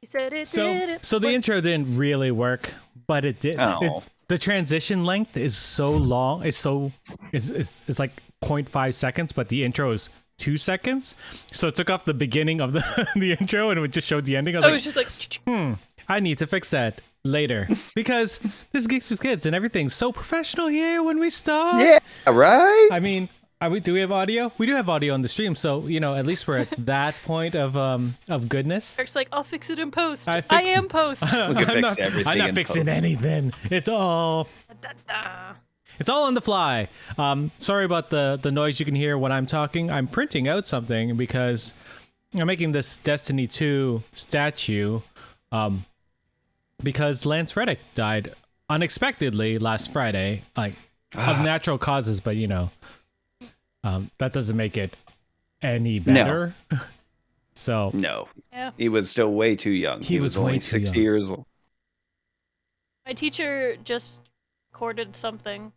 He said it So didn't. the intro didn't really work, but it did. Oh. The transition length is so long. It's like 0.5 seconds, but the intro is 2 seconds. So it took off the beginning of the intro and it just showed the ending. I was just like, I need to fix that later because this is Geeks with Kids and everything's so professional here when we start. Yeah, right? I mean, do we have audio? We do have audio on the stream, so at least we're at that point of goodness. Eric's like, I'll fix it in post. I I am post. We can fix everything. I'm not in fixing post. anything. It's all on the fly. Sorry about the noise you can hear when I'm talking. I'm printing out something because I'm making this Destiny 2 statue because Lance Reddick died unexpectedly last Friday, like of natural causes, but that doesn't make it any better. No. So no, Yeah. he was still way too young. He was only way too 60 young. years old. My teacher just recorded something.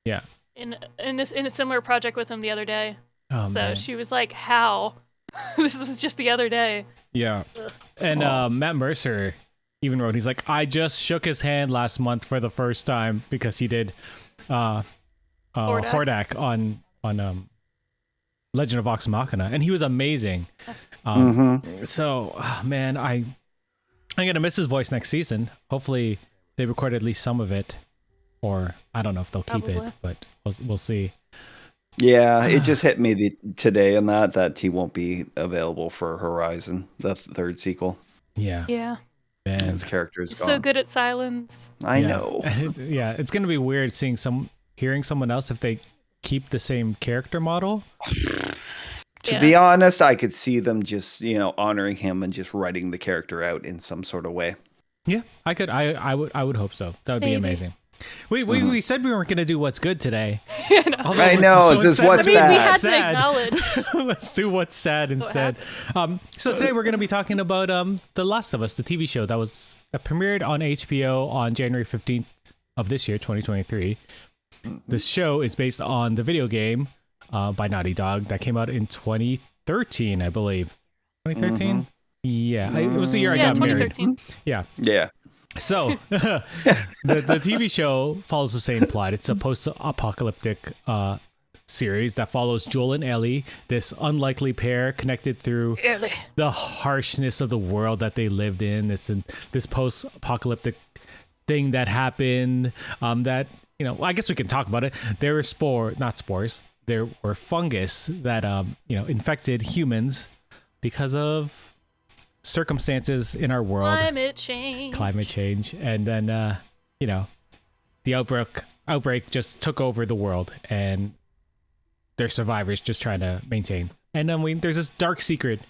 Yeah. In a similar project with him the other day. Oh, So man. she was like, "How? This was just the other day." Yeah. And Matt Mercer even wrote, he's like, I just shook his hand last month for the first time because he did Hordak on Legend of Vox Machina, and he was amazing. So, man, I'm gonna miss his voice next season. Hopefully, they record at least some of it, or I don't know if they'll keep Probably. it, but we'll see. Yeah, it just hit me today on that he won't be available for Horizon, the third sequel. Yeah, Yeah. man. His character is gone. So good at silence. I Yeah. know. Yeah, it's gonna be weird hearing someone else if they keep the same character model. To be honest, I could see them just, honoring him and just writing the character out in some sort of way. Yeah, I could. I would hope so. That would be Maybe. amazing. We said we weren't gonna do what's good today. I know. It's just what's we bad. had Sad. to acknowledge. Let's do what's sad instead. So today we're going to be talking about The Last of Us, the TV show that premiered on HBO on January 15th of this year, 2023. This show is based on the video game by Naughty Dog that came out in 2013, I believe. 2013? Yeah, it was the year I got married. 2013. Yeah. Yeah. So, the TV show follows the same plot. It's a post-apocalyptic series that follows Joel and Ellie, this unlikely pair connected through Ellie. the harshness of the world that they lived in. This post-apocalyptic thing that happened. That I guess we can talk about it. There were not spores. There were fungus that infected humans because of circumstances in our world. Climate change. And then the outbreak just took over the world, and their survivors just trying to maintain. And then there's this dark secret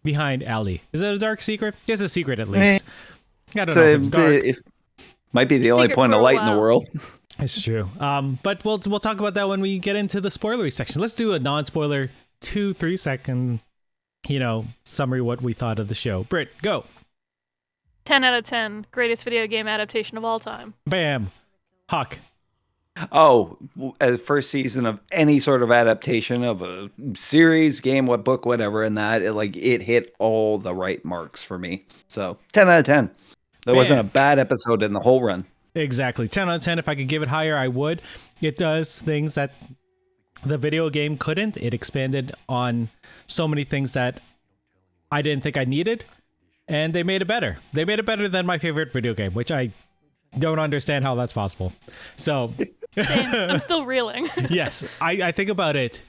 behind Ellie. Is it a dark secret? There's a secret at least. I don't know if it's dark. It might be the only Secret point for of a light in the while. world. It's true. But we'll talk about that when we get into the spoilery section. Let's do a non-spoiler 2-3 second summary what we thought of the show. Britt, go. 10 out of 10. Greatest video game adaptation of all time. Bam. Hawk. Oh, first season of any sort of adaptation of a series, game, book, whatever, and that it hit all the right marks for me. So 10 out of 10. There wasn't a bad episode in the whole run. Exactly. 10 out of 10. If I could give it higher, I would. It does things that the video game couldn't. It expanded on so many things that I didn't think I needed, and they made it better. They made it better than my favorite video game, which I don't understand how that's possible. So, Same. I'm still reeling. yes, I think about it.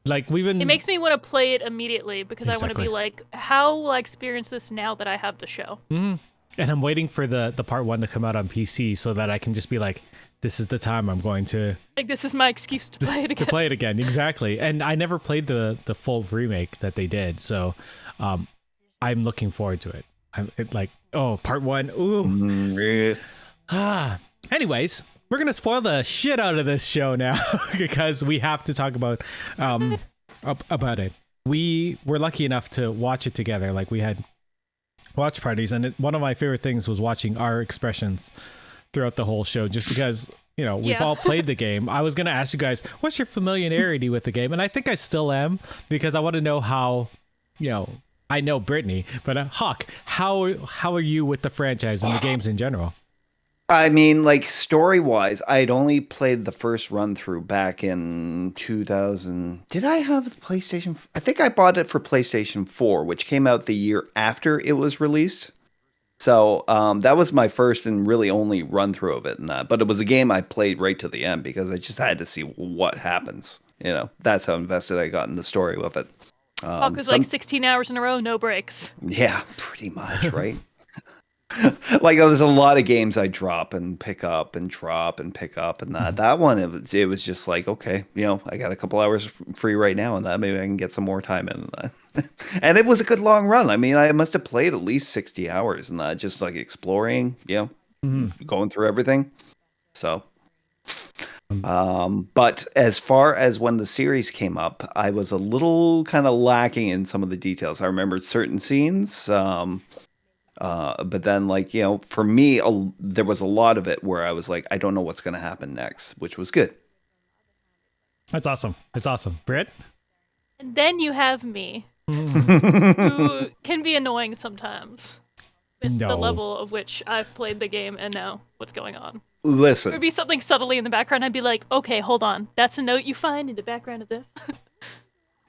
Like It makes me want to play it immediately because I want to Exactly. be like, how will I experience this now that I have the show? And I'm waiting for the part 1 to come out on PC so that I can just be like, this is the time I'm going to Like, this is my excuse to play it again. to play it again. Exactly. And I never played the full remake that they did, so I'm looking forward to it. Part 1. Ooh. Anyways, we're gonna spoil the shit out of this show now because we have to talk about it. We were lucky enough to watch it together. Like, we had watch parties, and one of my favorite things was watching our expressions throughout the whole show, just because we've all played the game. I was gonna ask you guys, what's your familiarity with the game, and I think I still am, because I want to know how I know Brittany, but Hawk, how are you with the franchise and the games in general? I mean, like story-wise, I'd only played the first run through back in 2000. Did I have the PlayStation? I think I bought it for PlayStation 4, which came out the year after it was released. So that was my first and really only run through of it, and that. But it was a game I played right to the end because I just had to see what happens. That's how invested I got in the story with it. Hawk was like 16 hours in a row, no breaks. Yeah, pretty much, right? Like there's a lot of games I drop and pick up and drop and pick up, and that one it was just like, okay, I got a couple hours free right now, and that maybe I can get some more time in that. And it was a good long run. I mean, I must have played at least 60 hours and that, just like exploring, going through everything. So but as far as when the series came up, I was a little kind of lacking in some of the details. I remembered certain scenes, but then, like, for me, there was a lot of it where I was like, I don't know what's going to happen next, which was good. That's awesome. That's awesome. Britt? And then you have me, who can be annoying sometimes with the level of which I've played the game and know what's going on. Listen. There'd be something subtly in the background. I'd be like, okay, hold on. That's a note you find in the background of this.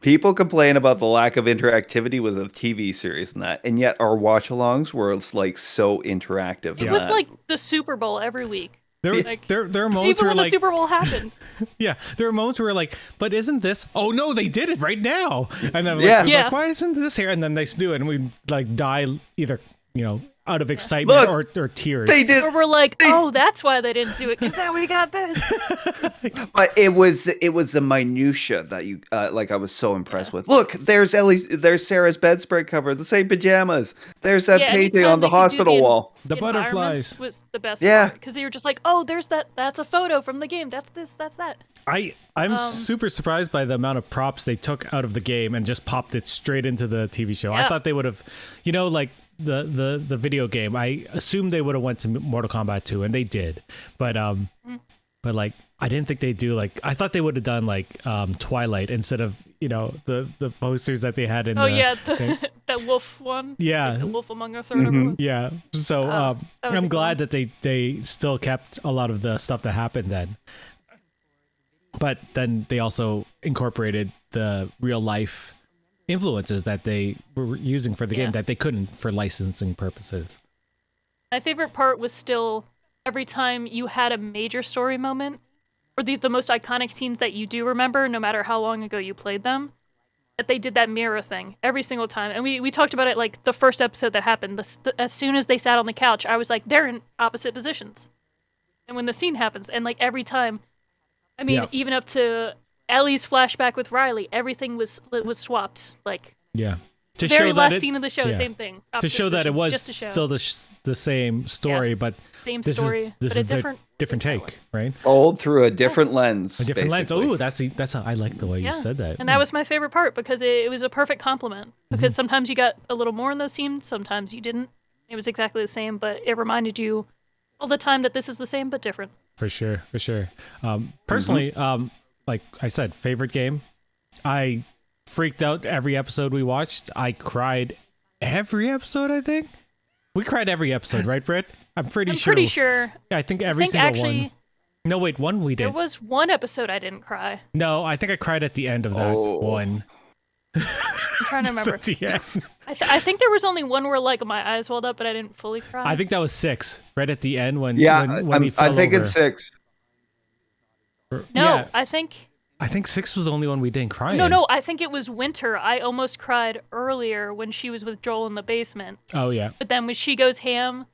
People complain about the lack of interactivity with a TV series and yet our watch-alongs were like so interactive. It was like the Super Bowl every week. There are moments even where when the Super Bowl happened. Yeah, there are moments where like, but isn't this? Oh no, they did it right now. And then like, why isn't this here? And then they do it, and we like die either out of excitement or tears. They did. Or we're like, oh, that's why they didn't do it, because now we got this. But it was the minutia that you like. I was so impressed with. Look, there's Sarah's bedspread cover, the same pajamas. There's that painting on the hospital wall. The butterflies was the best part, because they were just like, oh, there's that's a photo from the game. That's this, that's that. I'm super surprised by the amount of props they took out of the game and just popped it straight into the TV show. I thought they would have, like the video game. I assumed they would have went to Mortal Kombat 2, and they did. But like I didn't think they'd do like, I thought they would have done like Twilight instead of the posters that they had in that wolf one. Yeah, like the Wolf Among Us or whatever it was. Yeah. So I'm glad that they still kept a lot of the stuff that happened then. But then they also incorporated the real life influences that they were using for the game that they couldn't for licensing purposes. My favorite part was still every time you had a major story moment, or the most iconic scenes that you do remember, no matter how long ago you played them, that they did that mirror thing every single time. And we talked about it like the first episode that happened. As soon as they sat on the couch, I was like, they're in opposite positions. And when the scene happens, and like every time, I mean, even up to Ellie's flashback with Riley, everything was swapped. Like, to very show last that scene of the show, same thing. To show that it was still the same story, but same this story, is but a different take, right? Told through a different lens. A different basically. lens. Oh, that's how I like the way you said that. And that was my favorite part, because it was a perfect compliment. Because sometimes you got a little more in those scenes, sometimes you didn't. It was exactly the same, but it reminded you all the time that this is the same but different. For sure. Personally, like I said, favorite game. I freaked out every episode we watched. I cried every episode, I think. We cried every episode, right, Britt? I'm pretty sure. Yeah, I think every single one. No, wait, one we did. There was one episode I didn't cry. No, I think I cried at the end of that one. I'm trying to remember. I think there was only one where like my eyes welled up, but I didn't fully cry. I think that was 6, right at the end when when he fell I think over. it's 6. No, I think 6 was the only one we didn't cry in. No, I think it was Winter. I almost cried earlier when she was with Joel in the basement. Oh, yeah. But then when she goes ham,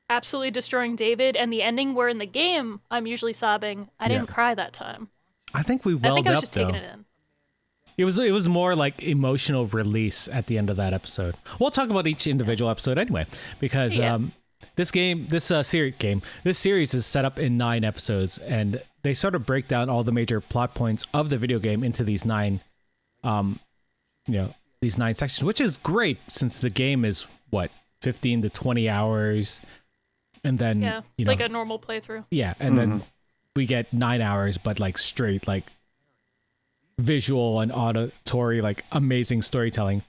absolutely destroying David, and the ending where in the game I'm usually sobbing, I didn't cry that time. I think we welled up, I think I was just though. taking it in. It was more like emotional release at the end of that episode. We'll talk about each individual episode anyway, because this series is set up in 9 episodes, and they sort of break down all the major plot points of the video game into these 9 sections, which is great since the game is 15 to 20 hours, and then like a normal playthrough. Yeah, and then we get 9 hours, but like straight like visual and auditory, like amazing storytelling.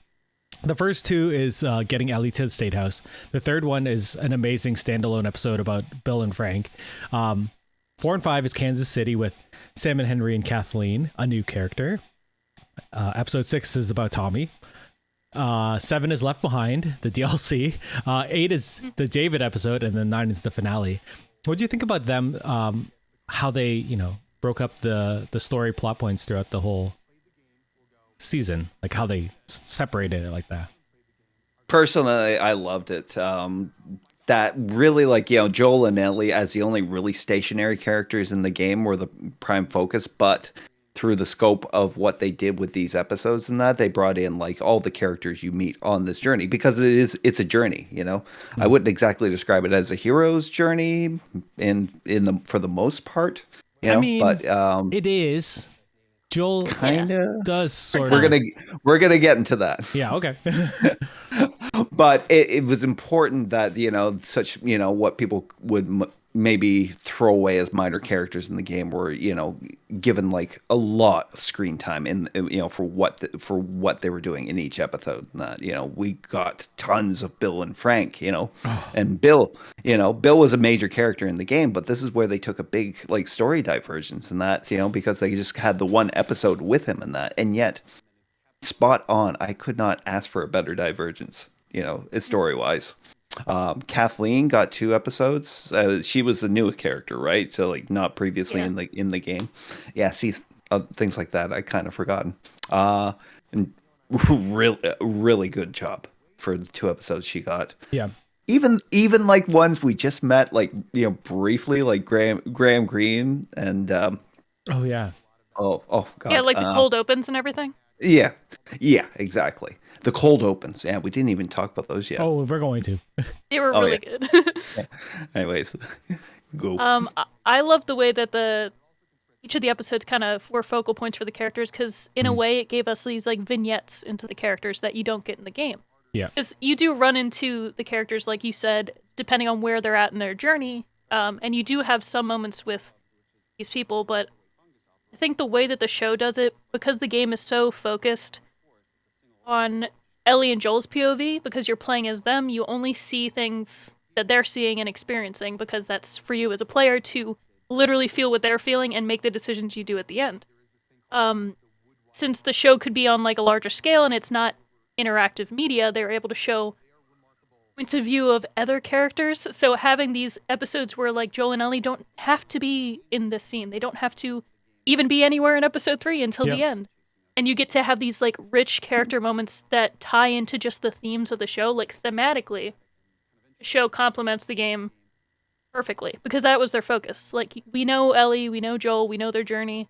The first two is getting Ellie to the State House. The third one is an amazing standalone episode about Bill and Frank. 4 and 5 is Kansas City with Sam and Henry and Kathleen, a new character. Episode 6 is about Tommy. 7 is Left Behind, the DLC. 8 is the David episode, and then 9 is the finale. What do you think about them? How they, broke up the story plot points throughout the whole season, like how they separated it like that. Personally, I loved it. That really, Joel and Ellie as the only really stationary characters in the game were the prime focus, but through the scope of what they did with these episodes and that, they brought in all the characters you meet on this journey, because it's a journey, I wouldn't exactly describe it as a hero's journey for the most part, but it is. Joel kind of does sort of. of. We're gonna get into that. Yeah. Okay. But it was important that such what people would maybe throw away as minor characters in the game were given a lot of screen time in for what they were doing in each episode. And that we got tons of Bill and Frank, and Bill was a major character in the game, but this is where they took a big story divergence in that because they just had the one episode with him in that, and yet spot on. I could not ask for a better divergence, story wise. Kathleen got 2 episodes. She was the newest character, right? So not previously in the game. Yeah, see, things like that I kind of forgotten. And really good job for the 2 episodes she got. Yeah. Even ones we just met briefly, Graham Greene and oh yeah. Oh god. Yeah, the cold opens and everything. Yeah, exactly. The cold opens. Yeah, we didn't even talk about those yet. Oh, we're going to. They were really good. Yeah. Anyways, go. I love the way that each of the episodes kind of were focal points for the characters, because in a way it gave us these vignettes into the characters that you don't get in the game. Yeah. Because you do run into the characters, like you said, depending on where they're at in their journey, and you do have some moments with these people, but I think the way that the show does it, because the game is so focused on Ellie and Joel's POV, because you're playing as them, you only see things that they're seeing and experiencing, because that's for you as a player to literally feel what they're feeling and make the decisions you do at the end. Since the show could be on a larger scale and it's not interactive media, they're able to show points of view of other characters. So having these episodes where Joel and Ellie don't have to be in this scene, they don't have to even be anywhere in episode 3 until the end. And you get to have these rich character moments that tie into just the themes of the show. Thematically, the show complements the game perfectly, because that was their focus. We know Ellie, we know Joel, we know their journey.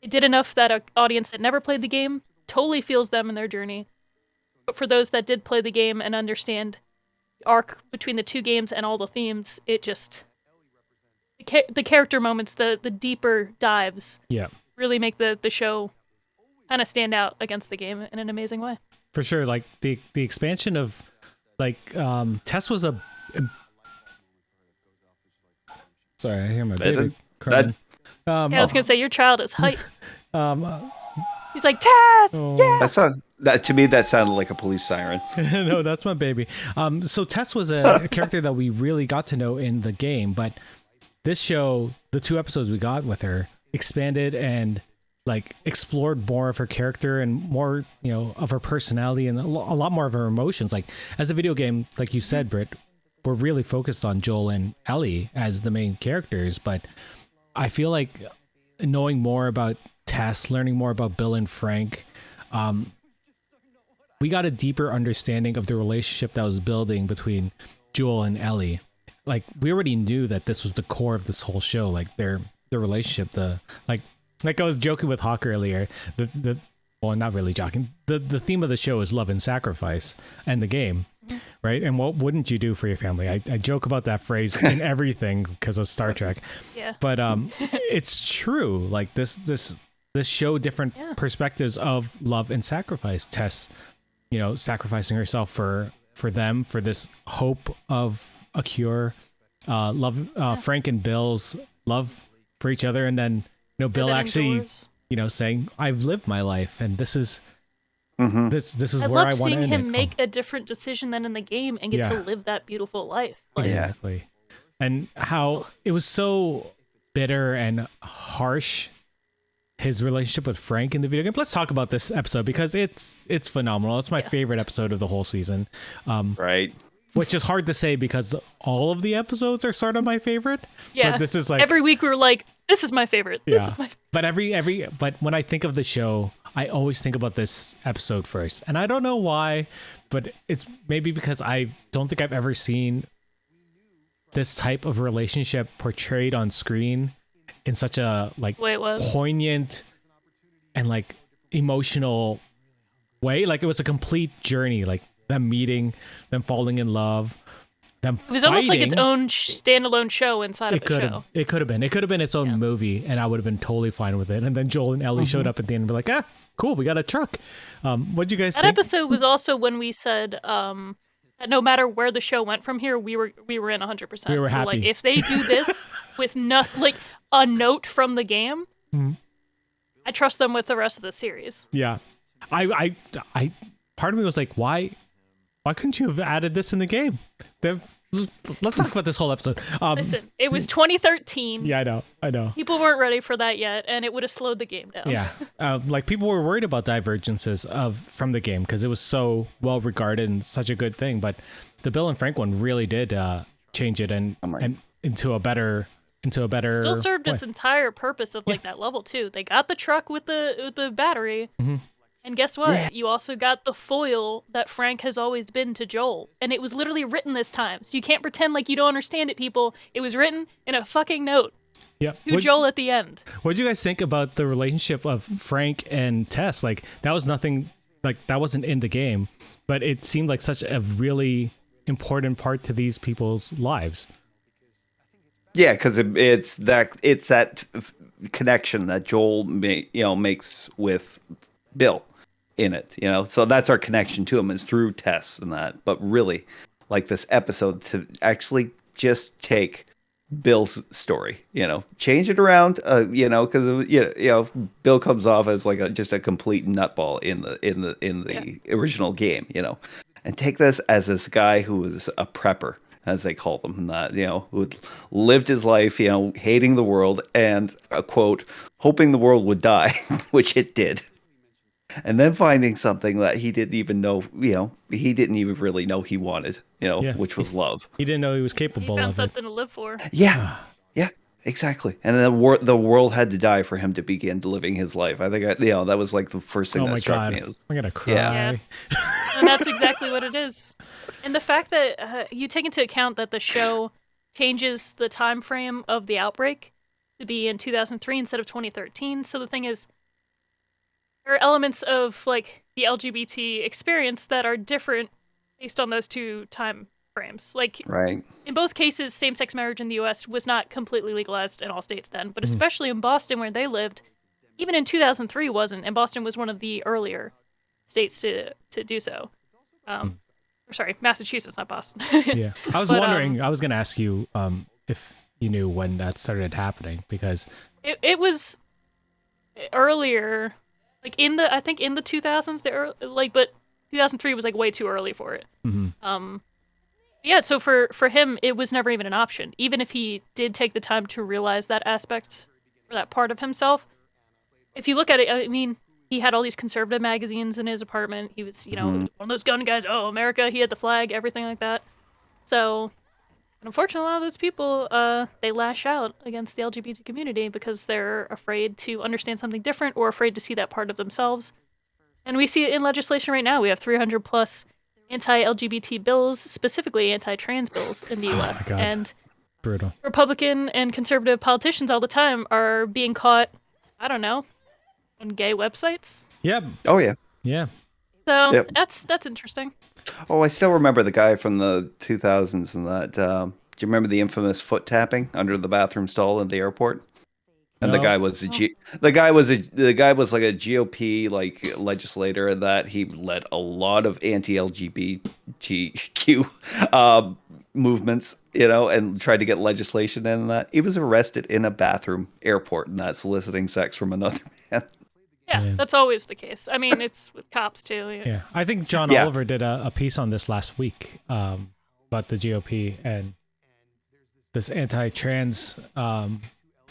It did enough that an audience that never played the game totally feels them and their journey. But for those that did play the game and understand the arc between the 2 games and all the themes, it just... The character moments, the deeper dives, really make the show kind of stand out against the game in an amazing way. For sure. The expansion of Tess was a... Sorry, I hear my baby crying. I was gonna say your child is hype. He's like, Tess! Yeah! That to me, that sounded like a police siren. No, that's my baby. So Tess was a character that we really got to know in the game, but this show, the 2 episodes we got with her, expanded and explored more of her character and more, of her personality and a lot more of her emotions. As a video game, like you said, Britt, we're really focused on Joel and Ellie as the main characters, but I feel knowing more about Tess, learning more about Bill and Frank, we got a deeper understanding of the relationship that was building between Joel and Ellie. We already knew that this was the core of this whole show, their relationship, I was joking with Hawk earlier, well, not really joking. The theme of the show is love and sacrifice, and the game, right? And what wouldn't you do for your family? I joke about that phrase in everything because of Star Trek. Yeah. But it's true. This show different perspectives of love and sacrifice. Tess, sacrificing herself for them, for this hope of a cure. Frank and Bill's love for each other, and then Bill actually endures. Saying, I've lived my life and this is This is I where I loved want to seeing end him it. make a different decision than in the game and get to Yeah. live that beautiful life. Like, Exactly. And how it was so bitter and harsh, his relationship with Frank in the video game. Let's talk about this episode because it's phenomenal. It's my favorite episode of the whole season. Right. Which is hard to say because all of the episodes are sort of my favorite. yeah. But this is like Every week we were like, this is my favorite. This is my But but when I think of the show, I always think about this episode first. And I don't know why, but it's maybe because I don't think I've ever seen this type of relationship portrayed on screen in such a like way it was. poignant and like emotional way. Like it was a complete journey, like them meeting, them falling in love, them It was almost like its fighting. own standalone show inside of a show. It could have been. It could have been its own movie, and I would have been totally fine with it. And then Joel and Ellie showed up at the end and be like, "Ah, cool, we got a truck." What'd you guys That think? episode was also when we said that no matter where the show went from here, we were in 100%. We were happy. Like, if they do this with nothing, like a note from the game, I trust them with the rest of the series. Yeah, I part of me was like, why couldn't you have added this in the game? Let's talk about this whole episode. Listen, it was 2013. Yeah, I know. People weren't ready for that yet, and it would have slowed the game down. Yeah, like people were worried about divergences from the game because it was so well regarded and such a good thing. But the Bill and Frank one really did change it and into a better. Still served way. its entire purpose of like that level too. They got the truck with the battery, and guess what? You also got the foil that Frank has always been to Joel, and it was literally written this time. So you can't pretend like you don't understand it, people. It was written in a fucking note Yeah. to Joel at the end. What do you guys think about the relationship of Frank and Tess? Like that was nothing. Like that wasn't in the game, but it seemed like such a really important part to these people's lives. Yeah, because it's that connection that Joel makes with Bill in it. So that's our connection to him is through Tess and that. But really, like this episode to actually just take Bill's story, change it around, because Bill comes off as like just a complete nutball in the original game, and take this as this guy who was a prepper, as they call them, that who lived his life, hating the world and quote hoping the world would die, which it did, and then finding something that he didn't even know, he didn't even really know he wanted, which was love. He didn't know he was He capable found of it. something to live for. Yeah, exactly. And then the world had to die for him to begin living his life. I think that was like the first thing Oh that my struck god, me. I'm gonna cry. Yeah. And that's exactly what it is. And the fact that you take into account that the show changes the time frame of the outbreak to be in 2003 instead of 2013. So the thing is, there are elements of like the LGBT experience that are different based on those two time frames. Like Right. in both cases, same-sex marriage in the U.S. was not completely legalized in all states then, but especially in Boston where they lived, even in 2003 wasn't, and Boston was one of the earlier states to do so. Sorry, Massachusetts, not Boston. Yeah, I was wondering. I was gonna ask you if you knew when that started happening because it was earlier, like I think in the 2000s. But 2003 was like way too early for it. Yeah, so for him, it was never even an option. Even if he did take the time to realize that aspect or that part of himself, if you look at it, I mean, he had all these conservative magazines in his apartment. He was, one of those gun guys. Oh, America! He had the flag, everything like that. So, unfortunately, a lot of those people, they lash out against the LGBT community because they're afraid to understand something different or afraid to see that part of themselves. And we see it in legislation right now. We have 300 plus anti-LGBT bills, specifically anti-trans bills in the U.S. God. And brutal. Republican and conservative politicians all the time are being caught, I don't know, on gay websites. Yep. Oh yeah. Yeah. So Yep. that's interesting. Oh, I still remember the guy from the 2000s and that. Do you remember the infamous foot tapping under the bathroom stall at the airport? And the No. guy was the guy was like a GOP like legislator, and that he led a lot of anti-LGBTQ movements, and tried to get legislation in that. He was arrested in a bathroom airport and that soliciting sex from another man. Yeah, Yeah. that's always the case. I mean, it's with cops too. Yeah, I think John Yeah. Oliver did a piece on this last week about the GOP and this anti-trans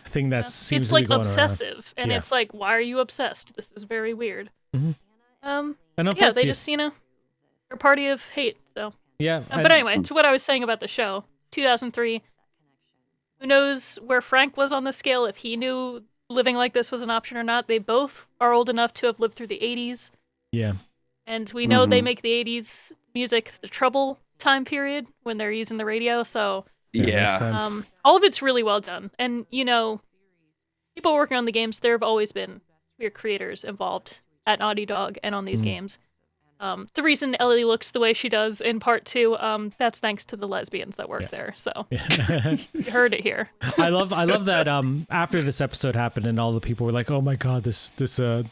thing that seems It's to be like going obsessive, and Yeah. it's like, why are you obsessed? This is very weird. Mhm. And And yeah, they just they're a party of hate. So, yeah. but anyway, to what I was saying about the show, 2003. Who knows where Frank was on the scale? If he knew living like this was an option or not. They both are old enough to have lived through the 80s. Yeah. And we know they make the 80s music the trouble time period when they're using the radio. So Yeah. all of it's really well done. And, you know, people working on the games, there have always been weird creators involved at Naughty Dog and on these games. The reason Ellie looks the way she does in part 2, that's thanks to the lesbians that work there. So you heard it here. I love that after this episode happened and all the people were like, "Oh my god, this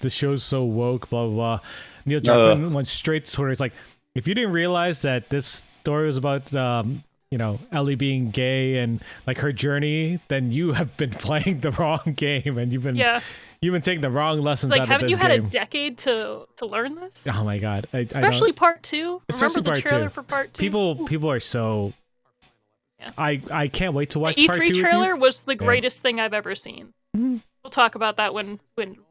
show's so woke, blah blah blah." Neil Druckmann went straight to Twitter. It's like, if you didn't realize that this story was about you know, Ellie being gay and like her journey, then you have been playing the wrong game and you've been taking the wrong lessons It's out like, of this haven't you had game. a decade to learn this? Oh my god! Especially part 2. Especially Remember the part trailer 2. for part 2? People are so. Yeah. I can't wait to watch The part 2 E3 with you. trailer was the greatest thing I've ever seen. We'll talk about that when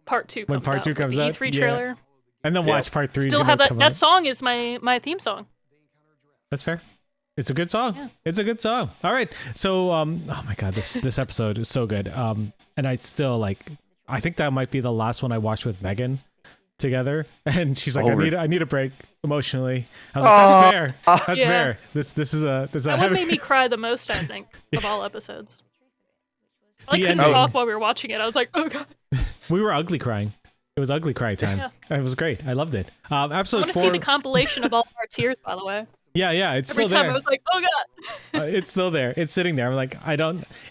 part 2 comes out. When part 2 but comes the out, E3 yeah. trailer. And then watch part 3. Still have that song is my theme song. That's fair. It's a good song. Yeah. It's a good song. All right. So oh my god, this episode is so good. And I still I think that might be the last one I watched with Megan together. And she's like, I need a break emotionally. I was like, that's fair. That's fair. This is a That one made me cry the most, I think, of all episodes. I couldn't talk while we were watching it. I was like, oh god. We were ugly crying. It was ugly cry time. Yeah. It was great. I loved it. Episode I want to 4. see the compilation of all our tears, by the way. Yeah, it's Every still time there. I was like, oh god. It's still there. It's sitting there. I'm like,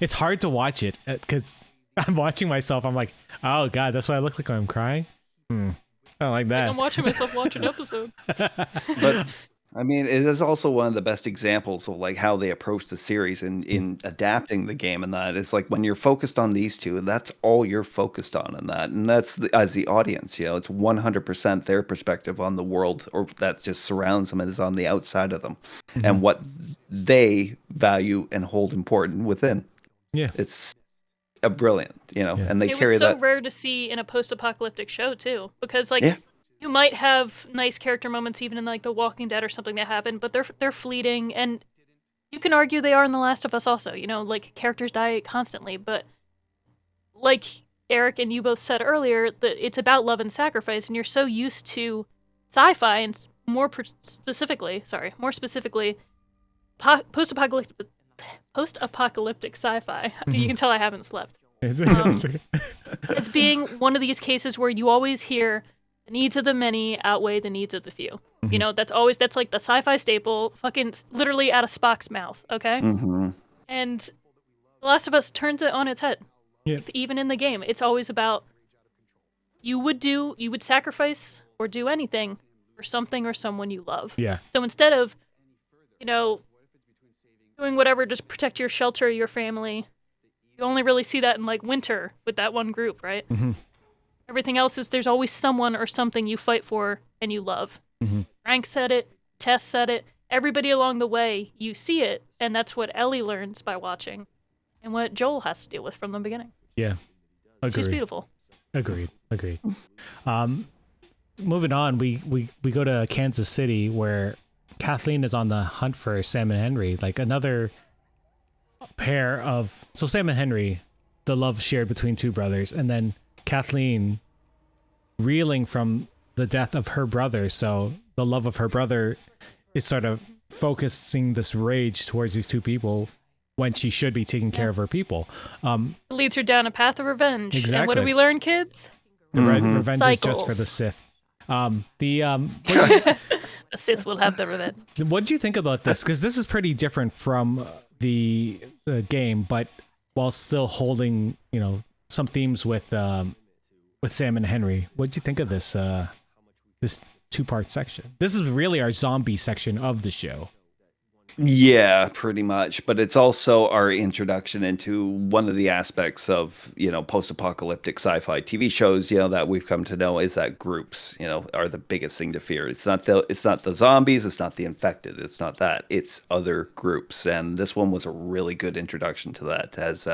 it's hard to watch it because I'm watching myself. I'm like, oh god, that's what I look like when I'm crying. I don't like that. I'm watching myself watch an episode. But I mean, it is also one of the best examples of like how they approach the series in adapting the game. And that it's like when you're focused on these two, that's all you're focused on in that, and that's as the audience, you know, it's 100% their perspective on the world, or that just surrounds them and is on the outside of them, and what they value and hold important within. Yeah, it's a brilliant, you know, and they it carry was so that. rare to see in a post-apocalyptic show too, because like. You might have nice character moments even in like The Walking Dead or something that happen, but they're fleeting, and you can argue they are in The Last of Us also. You know, like characters die constantly, but like Eric and you both said earlier, that it's about love and sacrifice, and you're so used to sci-fi and more specifically, post-apocalyptic sci-fi. You can tell I haven't slept. As being one of these cases where you always hear the needs of the many outweigh the needs of the few. You know, that's like the sci-fi staple, fucking literally out of Spock's mouth, okay? And The Last of Us turns it on its head. Yeah. Even in the game, it's always about you would sacrifice or do anything for something or someone you love. Yeah. So instead of, you know, doing whatever, just protect your shelter, your family, you only really see that in like winter with that one group, right? Everything else is there's always someone or something you fight for and you love. Frank said it, Tess said it, everybody along the way, you see it, and that's what Ellie learns by watching and what Joel has to deal with from the beginning. Yeah. It's just beautiful. Agreed. Moving on, we go to Kansas City where Kathleen is on the hunt for Sam and Henry, like another pair of... So Sam and Henry, the love shared between two brothers, and then Kathleen reeling from the death of her brother, so the love of her brother is sort of focusing this rage towards these two people when she should be taking care of her people. It leads her down a path of revenge. Exactly. And what do we learn, kids? The revenge is just Cycles. for the Sith. The Sith will have the revenge. What did you think about this? Because this is pretty different from the game, but while still holding, you know, some themes with Sam and Henry. What did you think of this this 2-part section? This is really our zombie section of the show. Yeah, pretty much. But it's also our introduction into one of the aspects of, post-apocalyptic sci-fi TV shows, that we've come to know is that groups, are the biggest thing to fear. It's not the zombies, it's not the infected, it's not that. It's other groups. And this one was a really good introduction to that, as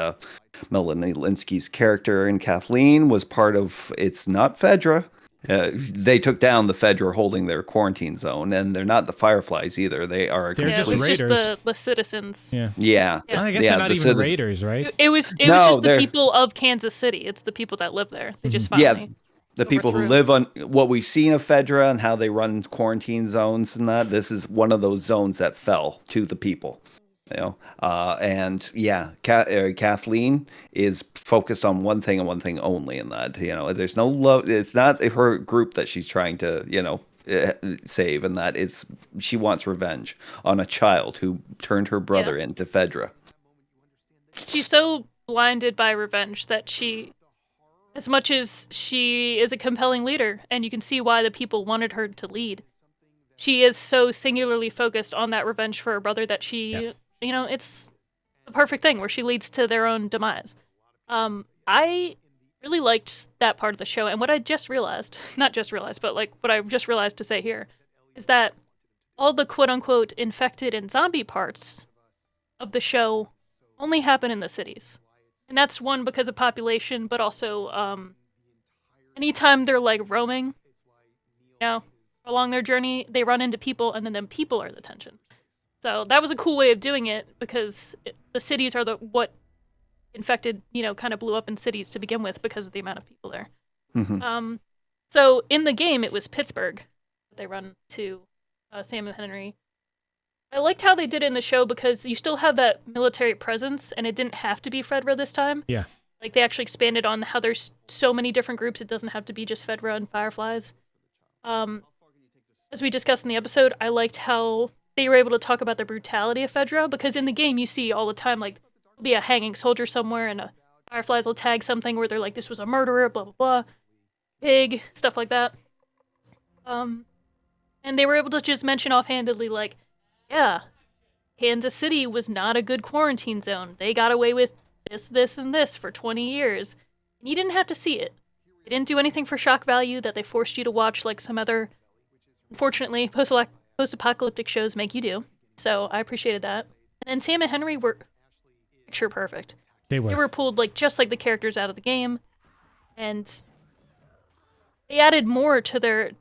Melanie Linsky's character and Kathleen was part of. It's not Fedra. They took down the Fedra holding their quarantine zone, and they're not the Fireflies either. They are They're Yeah, it just was raiders. just the citizens. Yeah. yeah, Yeah. I guess yeah. they're not The even citizens. raiders, right? It was No, just the they're people of Kansas City. It's the people that live there. They just yeah, finally the people who overthrew. live on what we've seen of Fedra and how they run quarantine zones and that. This is one of those zones that fell to the people. And yeah, Kathleen is focused on one thing and one thing only in that. There's no love. It's not her group that she's trying to, save, and that it's she wants revenge on a child who turned her brother Yeah. into Fedra. She's so blinded by revenge that as much as she is a compelling leader, and you can see why the people wanted her to lead, she is so singularly focused on that revenge for her brother that it's the perfect thing where she leads to their own demise. I really liked that part of the show, and what I just realized, not just realized, but like what I just realized to say here, is that all the quote unquote infected and zombie parts of the show only happen in the cities. And that's one because of population, but also anytime they're like roaming, along their journey, they run into people, and then people are the tension. So that was a cool way of doing it because the cities are what infected, kind of blew up in cities to begin with because of the amount of people there. Mhm. So in the game, it was Pittsburgh that they run to Sam and Henry. I liked how they did it in the show because you still have that military presence, and it didn't have to be Fedra this time. Yeah. Like, they actually expanded on how there's so many different groups, it doesn't have to be just Fedra and Fireflies. As we discussed in the episode, I liked how they were able to talk about the brutality of Fedra, because in the game you see all the time, like, there'll be a hanging soldier somewhere, and Fireflies will tag something where they're like, this was a murderer, blah, blah, blah. Pig, stuff like that. And they were able to just mention offhandedly, like, yeah, Kansas City was not a good quarantine zone. They got away with this, this, and this for 20 years. And you didn't have to see it. They didn't do anything for shock value that they forced you to watch like some other, unfortunately, post-apocalyptic shows make you do. So I appreciated that. And then Sam and Henry were picture perfect. They They were. were pulled like just like the characters out of the game. And they added more to the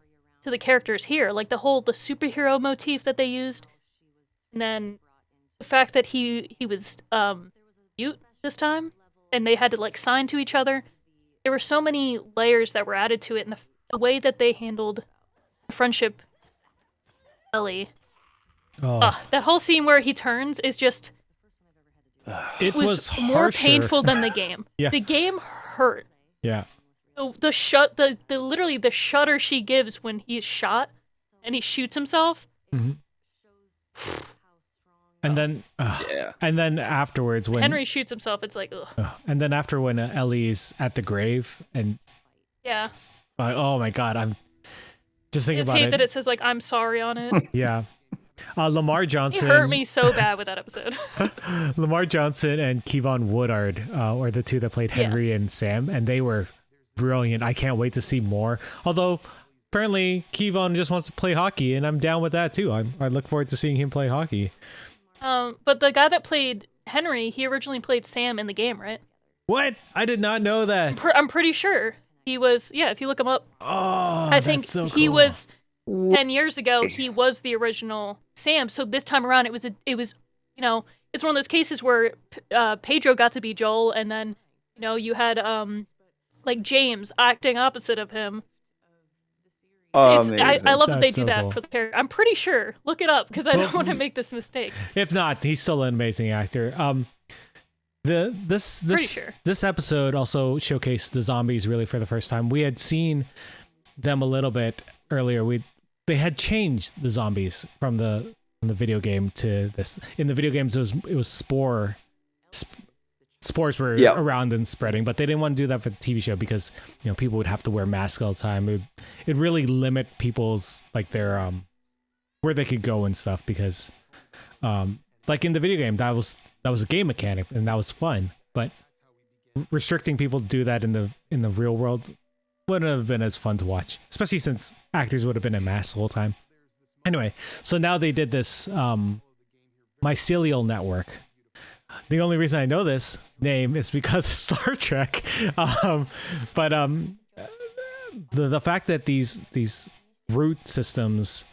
characters here, like the superhero motif that they used. And then the fact that he was mute this time, and they had to like sign to each other. There were so many layers that were added to it, and the way that they handled the friendship, Ellie. Oh, That whole scene where he turns is just it was was more harsher. painful than the game. Yeah. The game hurt. Yeah. The literally the shudder she gives when he's shot and he shoots himself. Mhm. And then, Yeah. and then afterwards, when Henry shoots himself, it's like, ugh. and then after when Ellie's at the grave, and Yeah. oh my god, I'm just I thinking just about hate it. that it says like I'm sorry on it. Yeah, Lamar It Johnson. hurt me so bad with that episode. Lamar Johnson and Kevon Woodard were the two that played Henry and Sam, and they were brilliant. I can't wait to see more. Although apparently Kevon just wants to play hockey, and I'm down with that too. I look forward to seeing him play hockey. But the guy that played Henry, he originally played Sam in the game, right? What? I did not know that. I'm pretty sure he was. Yeah, if you look him up, Oh, I think that's so he cool. was 10 years ago. He was the original Sam. So this time around, it was it's one of those cases where Pedro got to be Joel, and then you had like James acting opposite of him. Amazing. I love that they That's do so that cool. for the character. I'm pretty sure. Look it up because I don't want to make this mistake. If not, he's still an amazing actor. This Pretty sure. this episode also showcased the zombies really for the first time. We had seen them a little bit earlier. They had changed the zombies from the video game to this. In the video games, it was spores were around and spreading, but they didn't want to do that for the TV show because people would have to wear masks all the time. It really limit people's like their where they could go and stuff because Like in the video game, that was a game mechanic and that was fun. But restricting people to do that in the real world wouldn't have been as fun to watch, especially since actors would have been in masks the whole time. Anyway, so now they did this mycelial network. The only reason I know this name is because of Star Trek. But the fact that these root systems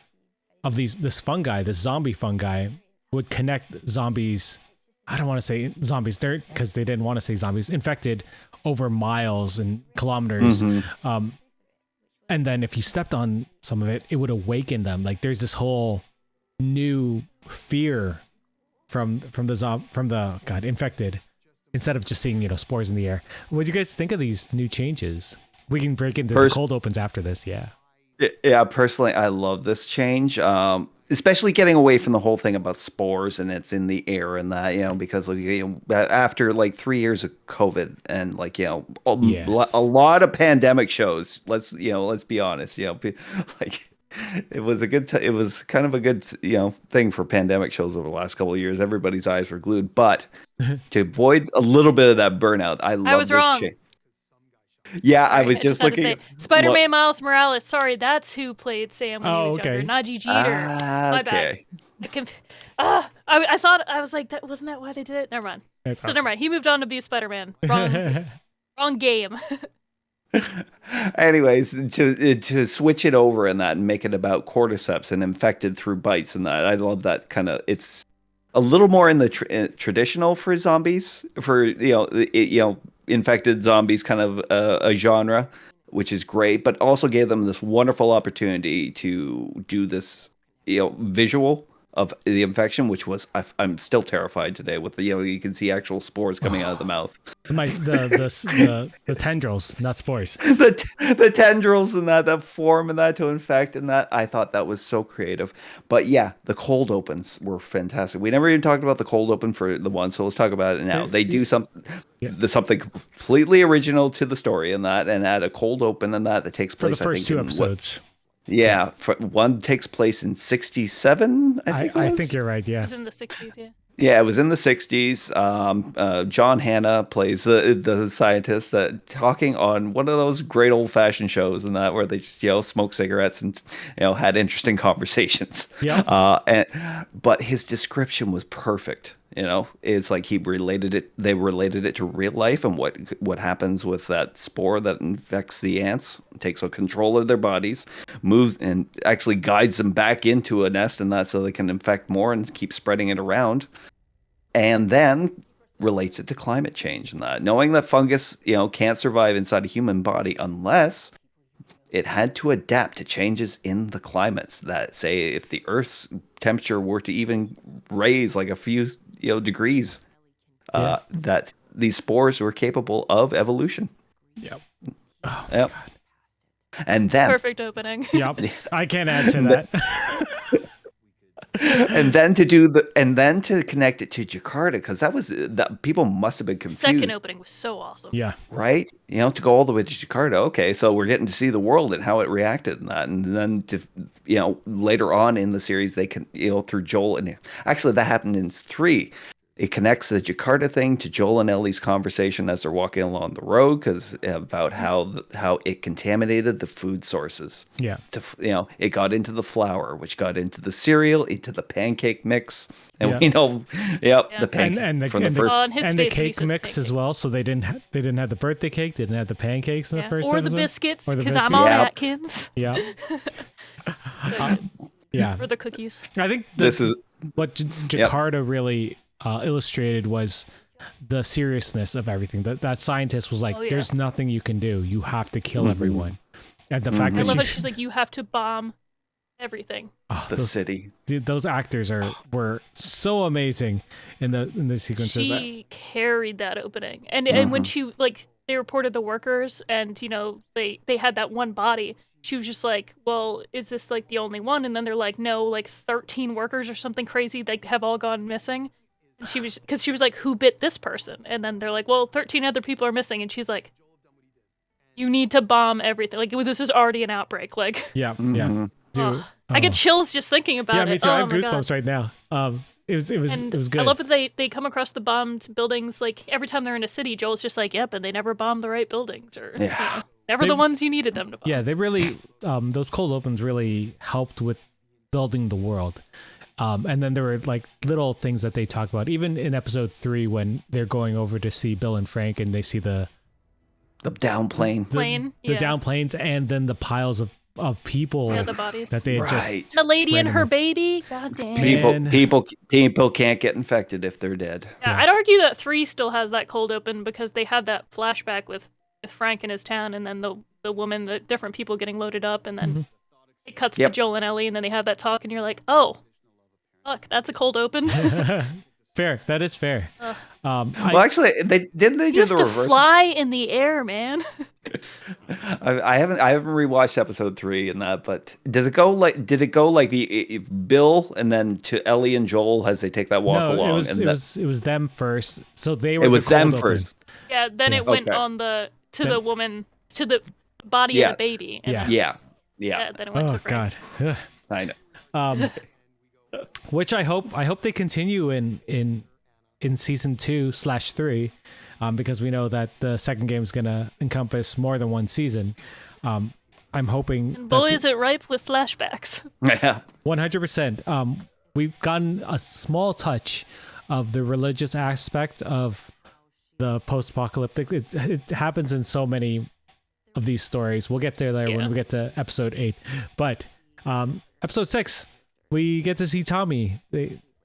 of this fungi, this zombie fungi, would connect zombies. I don't want to say zombies there because they didn't want to say zombies, infected over miles and kilometers. And then if you stepped on some of it, it would awaken them. Like there's this whole new fear from the infected, instead of just seeing spores in the air. What do you guys think of these new changes? We can break into the cold opens after this. Yeah, personally, I love this change. Especially getting away from the whole thing about spores and it's in the air and that, because after like 3 years of COVID and a lot of pandemic shows, let's be honest, like it was it was kind of a good, thing for pandemic shows over the last couple of years. Everybody's eyes were glued, but to avoid a little bit of that burnout, I love this change. Yeah, I was just looking at Spider-Man Miles Morales. Sorry, that's who played Sam when he was younger. Najee Jeter. My bad. I thought, I was like, wasn't that why they did it? Never mind. So never mind. He moved on to be Spider-Man. Wrong game. Anyways, to switch it over and that and make it about cordyceps and infected through bites and that, I love that kind of. It's a little more in the traditional for zombies, for infected zombies kind of a genre, which is great, but also gave them this wonderful opportunity to do this visual of the infection, which was I'm still terrified today with the you can see actual spores coming out of the mouth. The tendrils, not spores. the tendrils and that form and that to infect and that, I thought that was so creative. But yeah, the cold opens were fantastic. We never even talked about the cold open for the one, so let's talk about it now. They do something completely original to the story and that, and add a cold open and that takes place for the first two episodes. Yeah, one takes place in 1967, I think you're right, yeah. It was in the 60s, yeah. Yeah, it was in the 1960s. John Hannah plays the scientist talking on one of those great old-fashioned shows and that where they just smoke cigarettes and had interesting conversations. Yeah. But his description was perfect. It's like they related it to real life and what happens with that spore that infects the ants, takes control of their bodies, moves and actually guides them back into a nest and that so they can infect more and keep spreading it around. And then relates it to climate change and that, knowing that fungus, can't survive inside a human body unless it had to adapt to changes in the climates that, say, if the Earth's temperature were to even raise like a few degrees, that these spores were capable of evolution. Yep. Yep. And then perfect opening. Yep. I can't add to that. and then to connect it to Jakarta, because that people must have been confused. Second opening was so awesome. Yeah. Right? To go all the way to Jakarta. Okay, so we're getting to see the world and how it reacted and that. And then to later on in the series they can through Joel and actually that happened in 3. It connects the Jakarta thing to Joel and Ellie's conversation as they're walking along the road, because about how it contaminated the food sources. Yeah. It got into the flour, which got into the cereal, into the pancake mix, and the pancake and the cake mix as well. So they didn't have the birthday cake, they didn't have the pancakes in the first or episode. The biscuits, because I'm on Atkins. Yeah. Or the cookies. I think what Jakarta really illustrated was the seriousness of everything. That scientist was like, there's nothing you can do. You have to kill everyone. And the fact that she's like, you have to bomb everything. The city. Those actors were so amazing in the sequences. She carried that opening. And when she they reported the workers and they had that one body, she was just like, well, is this the only one? And then they're like, no, 13 workers or something crazy have all gone missing. And she was like, who bit this person? And then they're like, well, 13 other people are missing. And she's like, you need to bomb everything. This is already an outbreak. Yeah. Dude, I get oh. chills just thinking about Yeah, it. me too. Oh I have my God. goosebumps right now. It was good. I love that they come across the bombed buildings. Like every time they're in a city, Joel's just like, "Yep," and they never bombed the right buildings, or Yeah. never They- the ones you needed them to bomb. Yeah, they really those cold opens really helped with building the world. And then there were like little things that they talk about, even in episode 3 when they're going over to see Bill and Frank, and they see the downplane. Plane, the yeah. down planes, and then the piles of people Yeah, the bodies. that they had Right. just The lady and her randomly- baby. God damn. Man. People can't get infected if they're dead. Yeah, Yeah. I'd argue that 3 still has that cold open because they have that flashback with Frank in his town, and then the woman, the different people getting loaded up, and then it cuts to Yep. Joel and Ellie, and then they have that talk, and you're like, oh, fuck, that's a cold open. Fair. That is fair. Well, actually, they do You the used to reverse. fly in the air, man. I haven't rewatched episode 3 and that, but did it go like Bill and then to Ellie and Joel as they take that walk No, along? it was them first. So they were. It was the cold them open. first. Yeah, then Yeah. it went Okay. on the Then- the woman, to the body Yeah. of the baby. And Yeah. then, Yeah. then it went Oh to Frank. God. Ugh. I know. Which I hope they continue in season 2/3, because we know that the second game is gonna encompass more than one season. I'm hoping. And boy, is it ripe with flashbacks. Yeah. 100%. We've gotten a small touch of the religious aspect of the post-apocalyptic. It happens in so many of these stories. We'll get there Yeah. when we get to episode 8. But episode 6, we get to see Tommy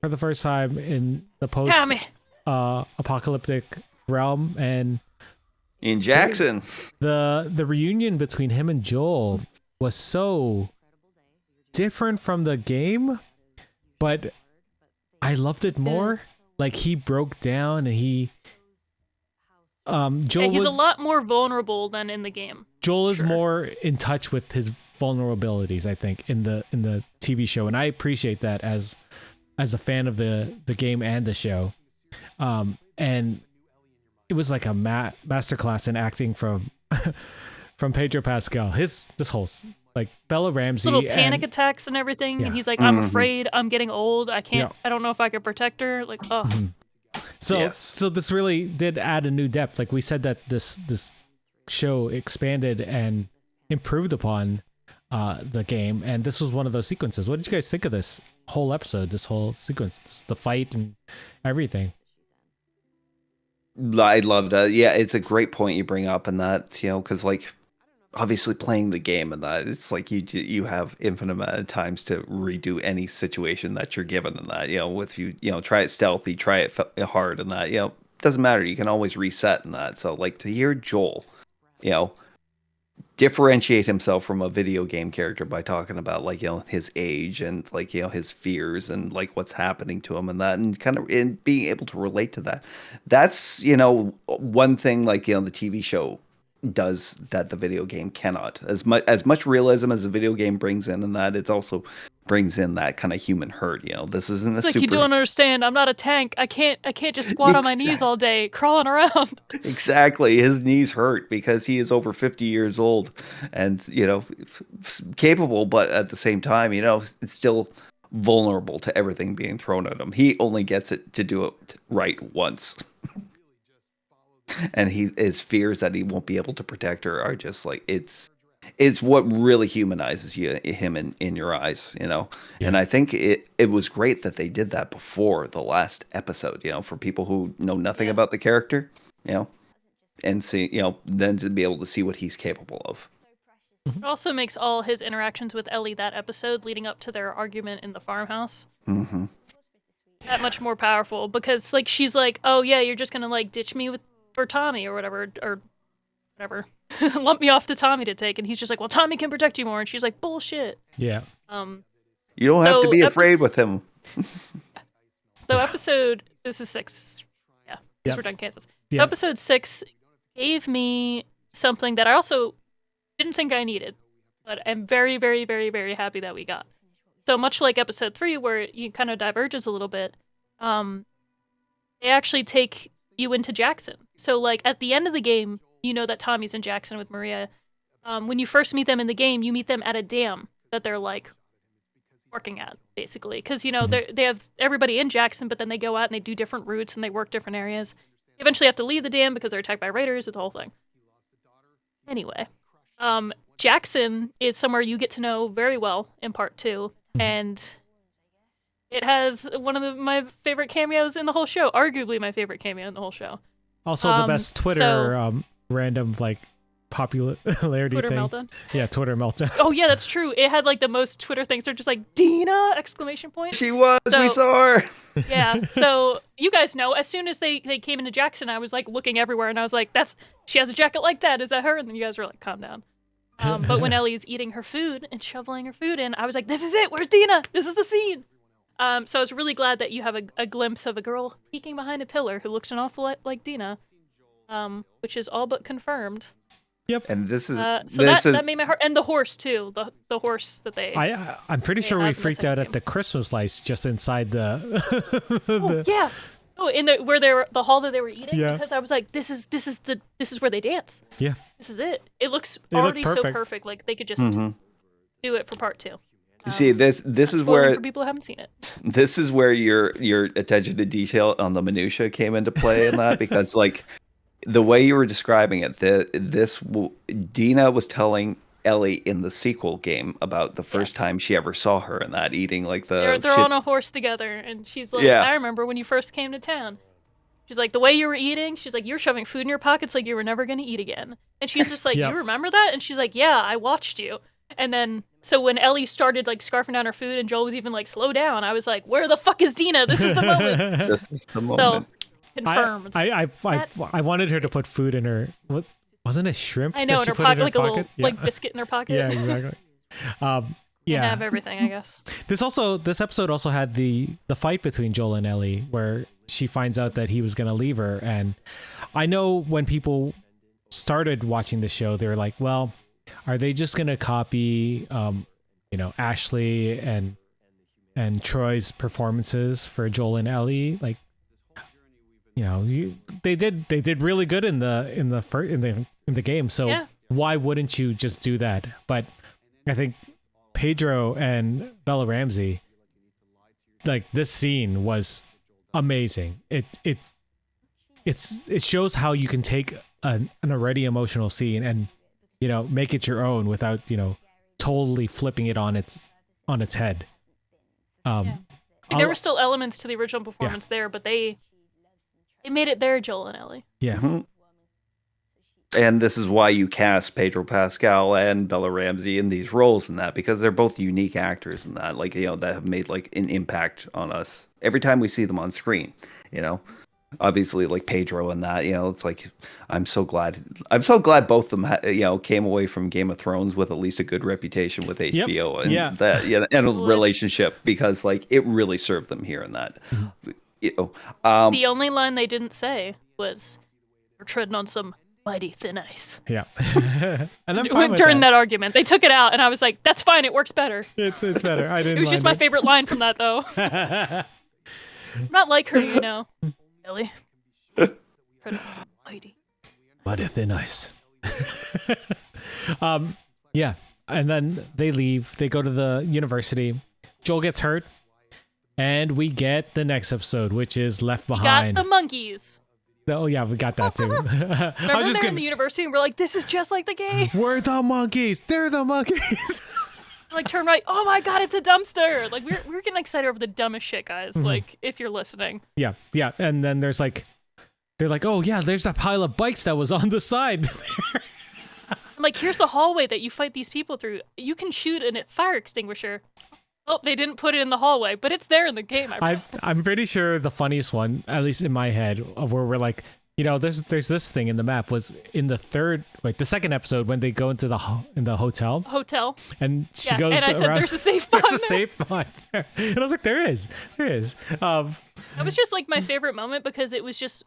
for the first time in the Tommy. apocalyptic realm, and In Jackson. the reunion between him and Joel was so different from the game, but I loved it more. Like, he broke down, and he Joel He's was, a lot more vulnerable than in the game. Joel is more in touch with his vulnerabilities, I think, in the TV show, and I appreciate that as a fan of the game and the show. And it was like a masterclass in acting from Pedro Pascal. This whole like Bella Ramsey, Little panic and, attacks and everything. Yeah. And he's like, I'm afraid, I'm getting old. I can't, Yeah. I don't know if I could protect her. Like, oh. So Yes. so this really did add a new depth. Like we said that this show expanded and improved upon the game, and this was one of those sequences. What did you guys think of this whole episode, this whole sequence, the fight and everything? I loved it. Yeah, it's a great point you bring up in that, because like obviously playing the game and that, it's like you have infinite amount of times to redo any situation that you're given in that, with try it stealthy, try it hard and that, doesn't matter. You can always reset in that. So like to hear Joel, differentiate himself from a video game character by talking about like his age and like his fears and like what's happening to him and that, and kind of in being able to relate to that. That's one thing like the TV show does that the video game cannot. As much realism as the video game brings in, and that it also brings in that kind of human hurt. This isn't It's a like, super. you don't understand. I'm not a tank. I can't just squat on my knees all day, crawling around. Exactly. His knees hurt because he is over 50 years old and, capable, but at the same time, it's still vulnerable to everything being thrown at him. He only gets it to do it right once. And his fears that he won't be able to protect her are just like, it's what really humanizes him in your eyes, Yeah. And I think it was great that they did that before the last episode, for people who know nothing about the character, and see, then to be able to see what he's capable of. It also makes all his interactions with Ellie that episode leading up to their argument in the farmhouse Mm-hmm. that much more powerful, because like she's like, oh yeah, you're just gonna like ditch me for Tommy or whatever, lump me off to Tommy to take, and he's just like, well, Tommy can protect you more, and she's like, bullshit. Yeah. You don't have to So be afraid with him. So episode, this is 6. Yeah, because Yep. we're done Kansas. Yep. So episode 6 gave me something that I also didn't think I needed, but I'm very, very, very, very happy that we got. So much like episode 3, where it kind of diverges a little bit, they actually take you into Jackson. So like at the end of the game, you know that Tommy's in Jackson with Maria. When you first meet them in the game, you meet them at a dam that they're like working at, basically, because they have everybody in Jackson, but then they go out and they do different routes and they work different areas. They eventually have to leave the dam because they're attacked by raiders. It's a whole thing. Anyway, Jackson is somewhere you get to know very well in part 2, and it has one of my favorite cameos in the whole show, arguably my favorite cameo in the whole show. Also, the best Twitter random like popularity Twitter thing. meltdown. Yeah, Twitter meltdown. Oh yeah, that's true. It had like the most Twitter things. They're just like Dina! Exclamation point. She was. We saw her. Yeah. So you guys know, as soon as they came into Jackson, I was like looking everywhere, and I was like, she has a jacket like that. Is that her? And then you guys were like, calm down. But when Ellie's eating her food and shoveling her food in, I was like, this is it. Where's Dina? This is the scene. So I was really glad that you have a glimpse of a girl peeking behind a pillar who looks an awful lot like Dina, which is all but confirmed. Yep. And this is that made my heart, and the horse too. The horse that they. I'm pretty sure we freaked out at the Christmas lights just inside the. Yeah. Oh, in the hall that they were eating, because I was like, this is where they dance. Yeah. This is it. It looks already so perfect. Like they could just do it for part 2. You see, this is where for people who haven't seen it. This is where your attention to detail on the minutia came into play in that, because like the way you were describing it, Dina was telling Ellie in the sequel game about the first time she ever saw her, and that eating like they're on a horse together, and she's like, I remember when you first came to town. She's like, the way you were eating, she's like, you're shoving food in your pockets like you were never going to eat again. And she's just like, you remember that? And she's like, yeah, I watched you. And then, so when Ellie started like scarfing down her food and Joel was even like, slow down, I was like, where the fuck is Dina? This is the moment. This is the moment. So, confirmed. I wanted her to put food in her, what, wasn't it shrimp? I know, in her pocket, like a little like biscuit in her pocket. Yeah, exactly. Yeah. Have everything, I guess. This episode also had the fight between Joel and Ellie, where she finds out that he was going to leave her. And I know when people started watching the show, they were like, well, are they just going to copy, Ashley and Troy's performances for Joel and Ellie? Like, they did really good in the game. So why wouldn't you just do that? But I think Pedro and Bella Ramsey, like, this scene was amazing. It shows how you can take an already emotional scene and make it your own without totally flipping it on its head. There were still elements to the original performance there, but they made it their Joel and Ellie. Yeah. Mm-hmm. And this is why you cast Pedro Pascal and Bella Ramsey in these roles in that, because they're both unique actors in that, like, that have made like an impact on us every time we see them on screen. Obviously, like Pedro and that, it's like, I'm so glad both of them, came away from Game of Thrones with at least a good reputation with HBO and that, and a relationship, because like it really served them here in that. The only line they didn't say was, "We're treading on some mighty thin ice." Yeah. And I'm fine with during that argument, they took it out, and I was like, "That's fine. It works better." It's better. I didn't. It was just my favorite line from that, though. I'm not like her, Ellie. Treading on some mighty thin ice. Yeah. And then they leave. They go to the university. Joel gets hurt, and we get the next episode, which is Left Behind. Got the monkeys. Oh yeah, we got that too. Remember they're in the university and we're like, this is just like the game. We're the monkeys. They're the monkeys. Like, turn right. Oh my god, it's a dumpster. Like, we're getting excited over the dumbest shit, guys. Mm-hmm. Like, if you're listening. Yeah. And then they're like, oh yeah, there's that pile of bikes that was on the side. I'm like, here's the hallway that you fight these people through. You can shoot a fire extinguisher. Oh, they didn't put it in the hallway, but it's there in the game. I'm pretty sure the funniest one, at least in my head, of where we're like, there's this thing in the map, was in the second episode when they go into the hotel. And she goes and I said, around, there's a safe pod. There's a safe pod there. And I was like, there is. That was just like my favorite moment, because it was just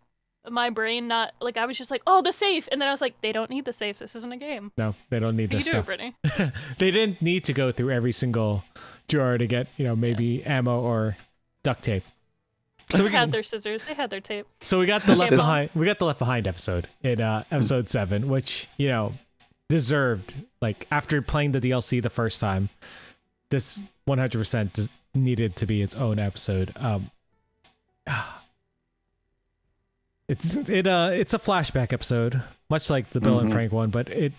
my brain not like, I was just like, oh, the safe, and then I was like, they don't need the safe. This isn't a game. No, they don't need this stuff. You do it, Brittany. They didn't need to go through every single drawer to get maybe ammo or duct tape. So they had their scissors. They had their tape. So we got the Left Behind. We got the Left Behind episode in episode 7, which deserved, like, after playing the DLC the first time, this 100% needed to be its own episode. It's a flashback episode, much like the Bill and Frank one, but it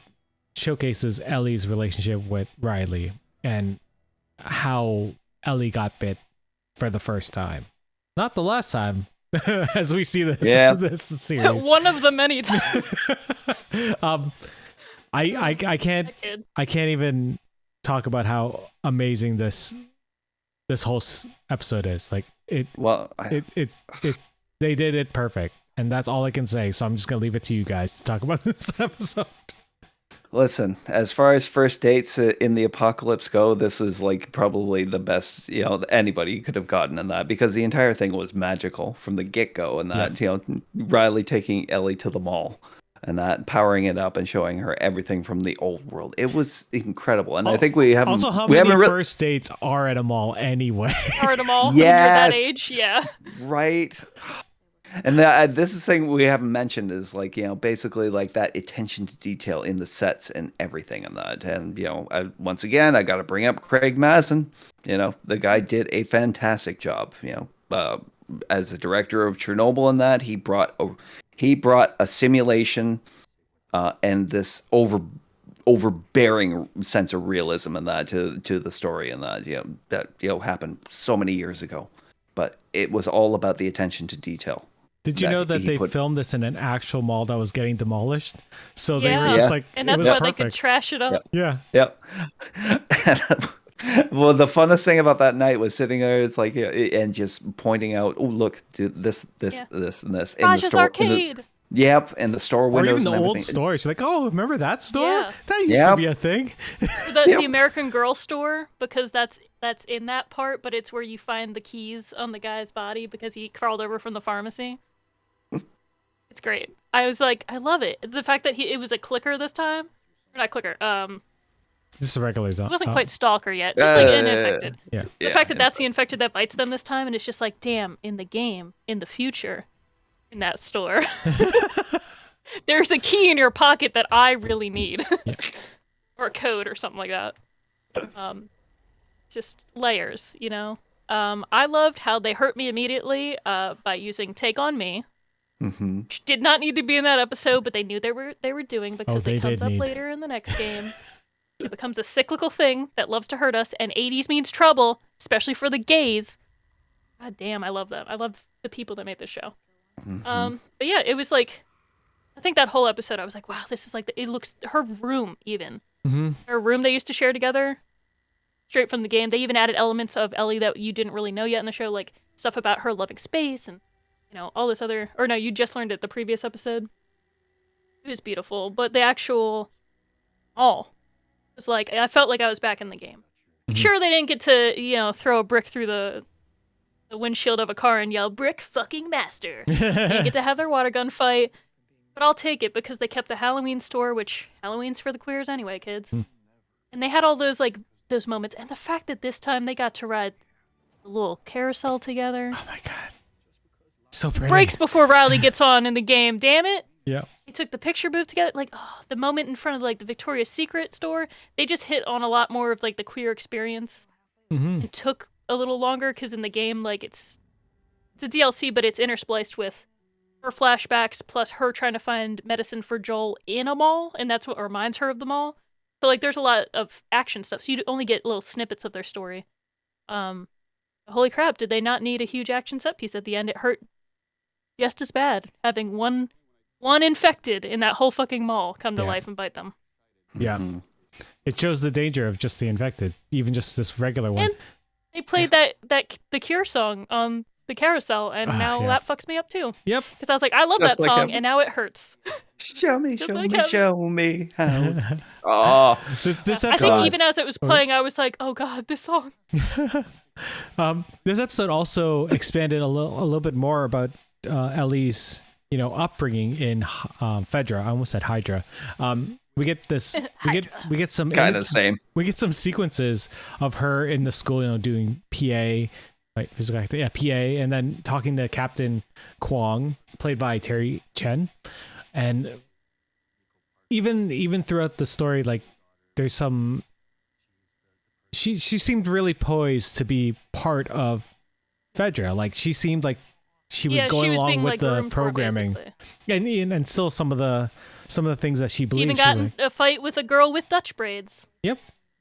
showcases Ellie's relationship with Riley and how Ellie got bit for the first time. Not the last time, as we see this series. One of the many times. I can't even talk about how amazing this whole episode is. Like they did it perfect, and that's all I can say. So I'm just gonna leave it to you guys to talk about this episode. Listen, as far as first dates in the apocalypse go, this is like probably the best, anybody could have gotten in that, because the entire thing was magical from the get-go, and that, Riley taking Ellie to the mall and that, powering it up and showing her everything from the old world. It was incredible. And I think we haven't... Also, how many first dates are at a mall anyway? Are at a mall? Yes! When you're that age? Yeah. Right. And this is the thing we haven't mentioned is basically like that attention to detail in the sets and everything and that. And, once again, I got to bring up Craig Mazin. The guy did a fantastic job, as the director of Chernobyl and that. He brought a simulation and this overbearing sense of realism and that to the story and that happened so many years ago. But it was all about the attention to detail. Did you know that they filmed this in an actual mall that was getting demolished? So they were just and that's why they could trash it up. Yeah. Well, the funnest thing about that night was sitting there, and just pointing out, oh, look, this, this, and this in the store. Arcade. And the store windows. Or even the old stores. You're like, oh, remember that store? Yeah. That used to be a thing. The American Girl store, because that's in that part, but it's where you find the keys on the guy's body because he crawled over from the pharmacy. It's great. I was like, I love it. The fact that it was a clicker this time. Or not clicker. Just a regular zone. It wasn't quite stalker yet. Just like an infected. Yeah. The fact that that's the infected that bites them this time, and it's just like, damn, in the game, in the future, in that store, there's a key in your pocket that I really need. Or a code or something like that. Just layers, I loved how they hurt me immediately by using Take On Me. Which did not need to be in that episode, but they knew they were doing because it comes up later in the next game. It becomes a cyclical thing that loves to hurt us, and 80s means trouble, especially for the gays. God damn, I love that. I love the people that made this show. But yeah, it was like, I think that whole episode, I was like, wow, this is like, it looks, her room even. Her room they used to share together, straight from the game. They even added elements of Ellie that you didn't really know yet in the show, like stuff about her loving space and all this other, or no, you just learned it the previous episode. It was beautiful, but the actual was like, I felt like I was back in the game. Sure, they didn't get to, throw a brick through the windshield of a car and yell, "Brick fucking master." They didn't get to have their water gun fight, but I'll take it because they kept the Halloween store, which Halloween's for the queers anyway, kids. And they had all those moments, and the fact that this time they got to ride the little carousel together. Oh my god. So pretty. Breaks before Riley gets on in the game. Damn it. Yeah. They took the picture booth together. The moment in front of the Victoria's Secret store, they just hit on a lot more of the queer experience. It took a little longer because in the game, it's a DLC, but it's interspliced with her flashbacks plus her trying to find medicine for Joel in a mall, and that's what reminds her of the mall. So there's a lot of action stuff. So you only get little snippets of their story. Holy crap! Did they not need a huge action set piece at the end? It hurt just as bad having one infected in that whole fucking mall come to life and bite them. Yeah. It shows the danger of just the infected, even just this regular one. And they played the Cure song on the carousel, and now that fucks me up too. Yep. Because I was like, I love that song, and now it hurts. Show me how. This episode, I think even as it was playing, I was like, oh god, this song. This episode also expanded a little bit more about Ellie's, upbringing in Fedra. I almost said Hydra. We get this. We get some kind of the same. We get some sequences of her in the school, doing PA, physical activity, PA, and then talking to Captain Kwong, played by Terry Chen, and even throughout the story, there's some she seemed really poised to be part of Fedra. Like she seemed like she was going she was along being, with like, the groomed for, programming, basically. and still some of the things that she She even believes. got She's in like, a fight with a girl with Dutch braids. yep,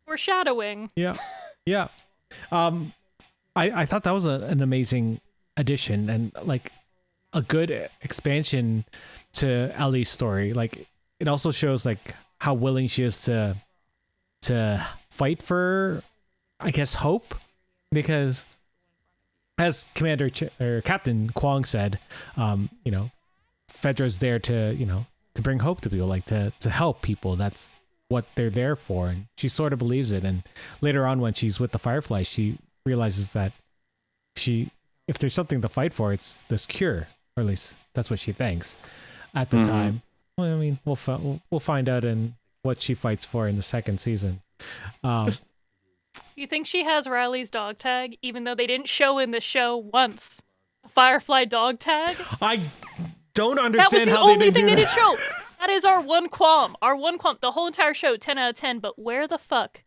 Foreshadowing. yeah, yeah. I thought that was an amazing addition and like a good expansion to Ellie's story. Like it also shows like how willing she is to fight for, I guess, hope, because as or Captain Kwong said, Fedra's there to to bring hope to people, like to help people. That's what they're there for, and she sort of believes it. And later on, when she's with the Fireflies, she realizes that if there's something to fight for, it's this cure, or at least that's what she thinks at the time. Well, I mean, we'll find out in what she fights for in the second season. You think she has Riley's dog tag, even though they didn't show in the show once? A Firefly dog tag? I don't That was understand the how they only didn't thing do they that. didn't show. That is our one qualm. Our one qualm. The whole entire show, 10 out of 10. But where the fuck?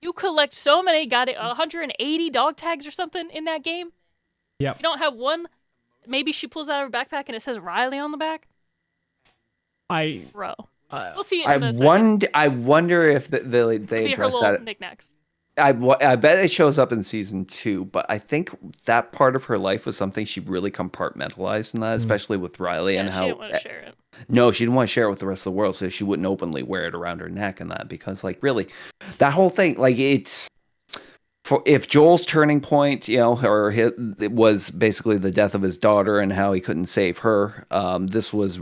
You collect so many, got it, 180 dog tags or something in that game? Yep. You don't have one? Maybe she pulls out her backpack and it says Riley on the back? Bro. We'll see it in a second. I wonder if they It'll be her address little that. knickknacks. I bet it shows up in season 2, but I think that part of her life was something she really compartmentalized in that, especially with Riley Yeah, and she how. didn't want to share it. No, she didn't want to share it with the rest of the world, so she wouldn't openly wear it around her neck and that, because like really, that whole thing, like it's. If Joel's turning point, it was basically the death of his daughter and how he couldn't save her. This was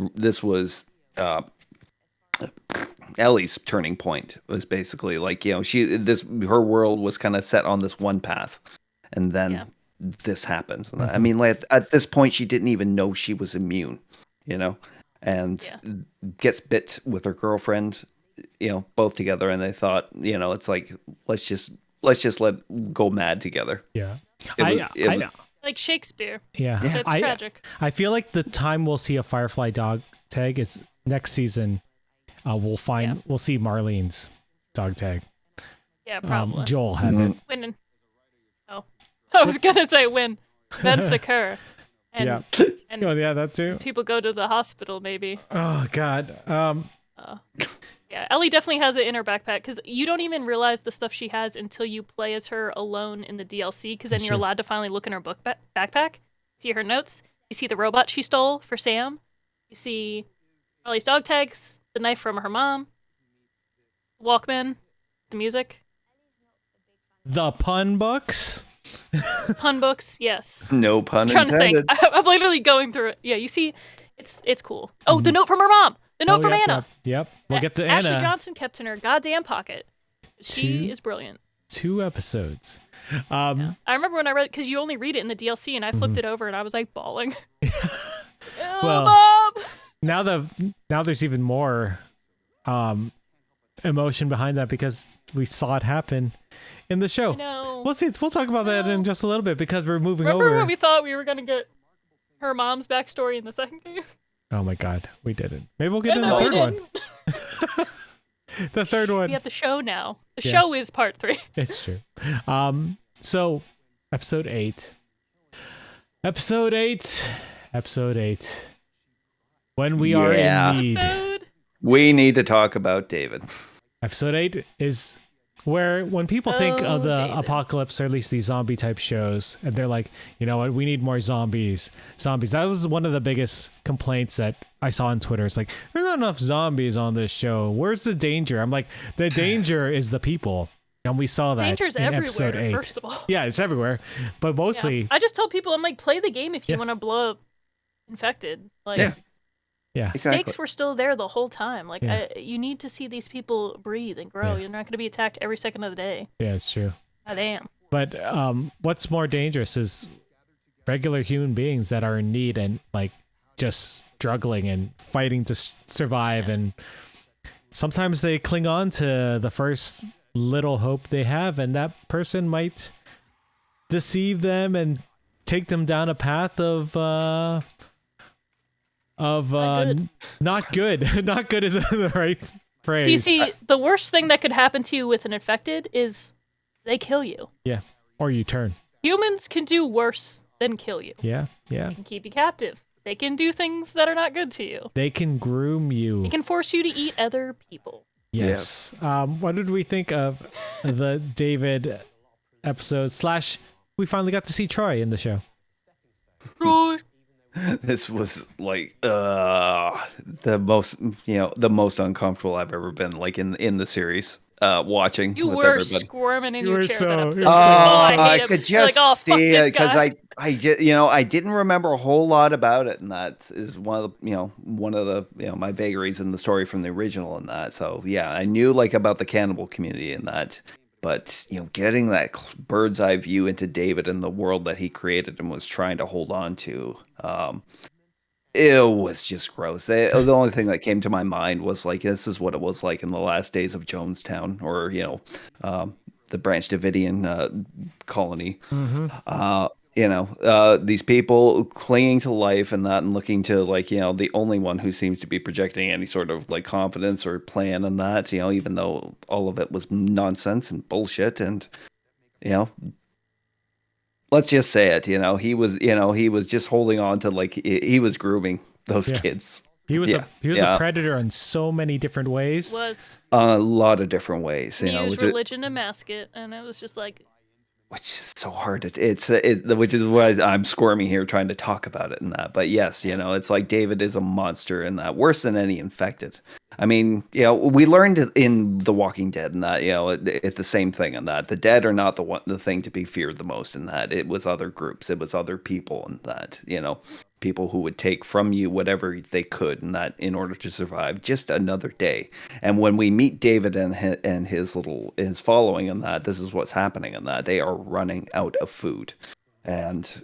Ellie's turning point. Was basically like her world was kind of set on this one path, and then this happens. And I mean, like at this point, she didn't even know she was immune, and gets bit with her girlfriend, both together, and they thought, it's like let's just let go mad together. Yeah. Like Shakespeare. Yeah. It's tragic. I feel like the time we'll see a Firefly dog tag is next season. We'll see Marlene's dog tag. Yeah, probably. Joel have it. When I was gonna say when events occur. And, and that too. people go to the hospital, maybe. Oh God. Yeah, Ellie definitely has it in her backpack, because you don't even realize the stuff she has until you play as her alone in the DLC, because then you're allowed to finally look in her book backpack, see her notes, you see the robot she stole for Sam, you see Ellie's dog tags, the knife from her mom, Walkman, the music. The pun books? Pun books, yes. No pun I'm trying to intended. think. I'm literally going through it. Yeah, you see, it's cool. Oh, the note from her mom! The note from Anna! Yep. We'll get to Ashley Anna. Johnson kept in her goddamn pocket. She is brilliant. 2 episodes. I remember when I read it, because you only read it in the DLC, and I flipped it over and I was like bawling. Well, Mom! Now there's even more emotion behind that, because we saw it happen in the show. I know. We'll talk about that in just a little bit, because we're moving Remember over. when we thought we were going to get her mom's backstory in the second game? Oh my God, we didn't. Maybe we'll get in No, the we third one. didn't. The third one. We have the show now. The show is part 3. It's true. So episode 8. Episode 8. When we are in need. We need to talk about David. Episode 8 is where when people think of the David. apocalypse, or at least these zombie type shows, and they're like, you know what, we need more zombies. That was one of the biggest complaints that I saw on Twitter. It's like, there's not enough zombies on this show. Where's the danger? I'm like, the danger is the people. And we saw that Danger's in everywhere, episode 8. first of all. Yeah, it's everywhere. But mostly... Yeah. I just tell people, I'm like, play the game if you want to blow up infected. Like, Yeah. stakes were still there the whole time. Like, you need to see these people breathe and grow. Yeah. You're not going to be attacked every second of the day. Yeah, it's true. God damn. But what's more dangerous is regular human beings that are in need and like just struggling and fighting to survive. And sometimes they cling on to the first little hope they have, and that person might deceive them and take them down a path of not good. Not good is the right phrase. Do you see, the worst thing that could happen to you with an infected is they kill you. Yeah. Or you turn. Humans can do worse than kill you. Yeah. Yeah. They can keep you captive. They can do things that are not good to you. They can groom you. They can force you to eat other people. Yes. What did we think of the David episode / we finally got to see Troy in the show? This was like the most uncomfortable I've ever been, like in the series. Watching You with were everybody. squirming in You your were chair so- that episode. you were so- I hate him. could You're just like, oh, fuck see this it because guy. I just I didn't remember a whole lot about it, and that is one of the my vagaries in the story from the original and that. So yeah, I knew like about the cannibal community and that, but getting that bird's eye view into David and the world that he created and was trying to hold on to, it was just gross. The only thing that came to my mind was like, this is what it was like in the last days of Jonestown, or the Branch Davidian colony. These people clinging to life and that, and looking to like the only one who seems to be projecting any sort of like confidence or plan and that. Even though all of it was nonsense and bullshit, and let's just say it. He was just holding on to like he was grooming those kids. He was a predator in so many different ways. Was. A lot of different ways. He used religion to mask it, and it was just like, which is so hard. Which is why I'm squirming here trying to talk about it and that. But yes, it's like David is a monster in that, worse than any infected. I mean, we learned in The Walking Dead and that, it's the same thing in that. The dead are not the thing to be feared the most in that. It was other groups, it was other people and that, people who would take from you whatever they could and that in order to survive just another day. And when we meet David and his following and that, this is what's happening in that. They are running out of food. And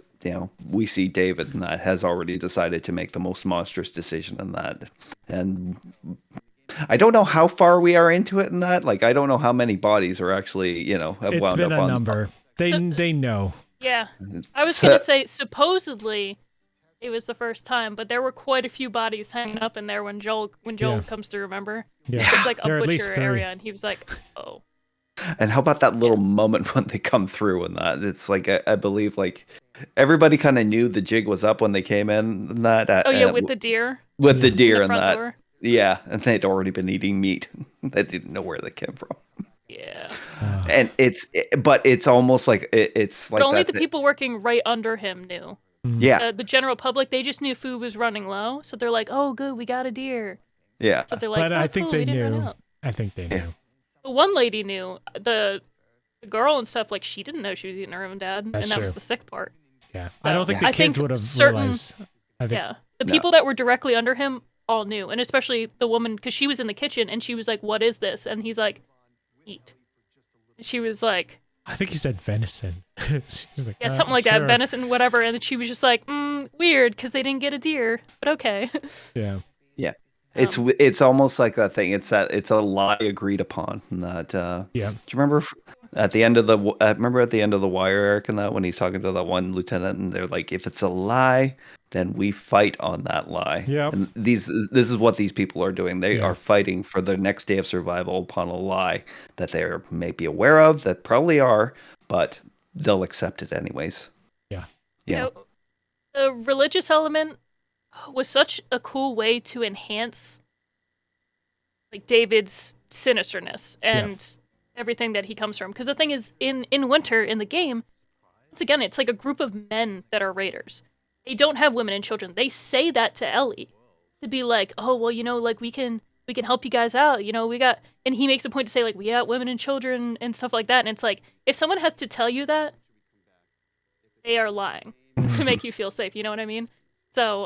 we see David and that has already decided to make the most monstrous decision in that. And I don't know how far we are into it in that. Like, I don't know how many bodies are actually, have It's wound been up a on. number. They know. yeah. I was going to say, supposedly, it was the first time, but there were quite a few bodies hanging up in there when Joel comes through, remember? Yeah. It's like a There are at least butcher 3. area, and he was like, oh. And how about that little moment when they come through and that? It's like, I believe, like, everybody kind of knew the jig was up when they came in and that. With the deer? With the deer the and front that. door? Yeah, and they'd already been eating meat. They didn't know where they came from. Yeah. And it's almost like it's like But only that the people working right under him knew. Yeah. The general public, they just knew food was running low, so they're like, "Oh, good, we got a deer." Yeah. So they're like, But "Oh, I think cool, they we didn't run knew. out." I think they knew. But one lady knew. The girl and stuff, like, she didn't know she was eating her own dad, That's and that was true. the sick part. Yeah. I don't think the I kids think would have certain- realized. I think, Yeah, the people that were directly under him all knew, and especially the woman, because she was in the kitchen, and she was like, "What is this?" And he's like, "Eat." And she was like, I think he said venison. She was like, "Yeah, something like that, sure." venison, whatever." And then she was just like, "Weird, because they didn't get a deer, but okay." Yeah. Yeah. It's almost like that thing. It's a lie agreed upon. That Yeah. Do you remember at the end of the Wire arc and that, when he's talking to that one lieutenant and they're like, if it's a lie, then we fight on that lie. Yep. And this is what these people are doing. They are fighting for their next day of survival upon a lie that they may be aware of, that probably are, but they'll accept it anyways. Yeah. Yeah. The religious element was such a cool way to enhance like David's sinisterness and everything that he comes from. Because the thing is, in Winter, in the game, once again, it's like a group of men that are raiders. They don't have women and children. They say that to Ellie to be like, "Oh, well, like we can help you guys out. We got," and he makes a point to say like, "We got women and children and stuff like that." And it's like, if someone has to tell you that, they are lying to make you feel safe. You know what I mean? So,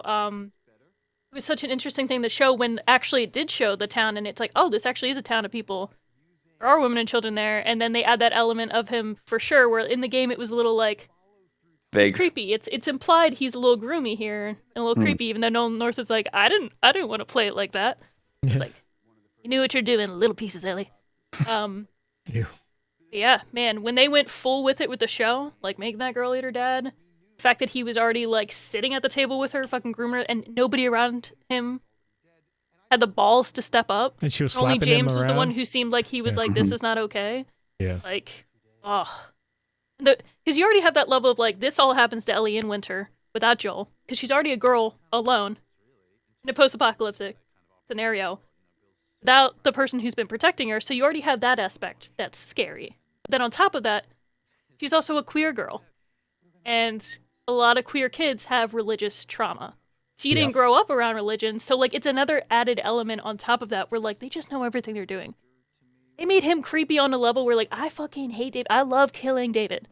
it was such an interesting thing to show when actually it did show the town, and it's like, oh, this actually is a town of people. There are women and children there, and then they add that element of him for sure, where in the game it was a little like, Vague. it's creepy. It's implied he's a little groomy here, and a little creepy, even though Nolan North is like, I didn't want to play it like that. It's like, you knew what you're doing, little pieces, Ellie. Ew. Yeah, man, when they went full with it with the show, like making that girl eat her dad, the fact that he was already like sitting at the table with her, fucking groomer, and nobody around him had the balls to step up. And she was Only slapping him James was the one around? who seemed like he was like, this is not okay. Yeah. Like, Oh, because you already have that level of like this all happens to Ellie in winter without Joel, because she's already a girl alone in a post-apocalyptic scenario without the person who's been protecting her. So you already have that aspect that's scary. But then on top of that, she's also a queer girl, and a lot of queer kids have religious trauma. She didn't Yep. grow up around religion, so like it's another added element on top of that where like they just know everything they're doing. They made him creepy on a level where like I fucking hate David. I love killing David.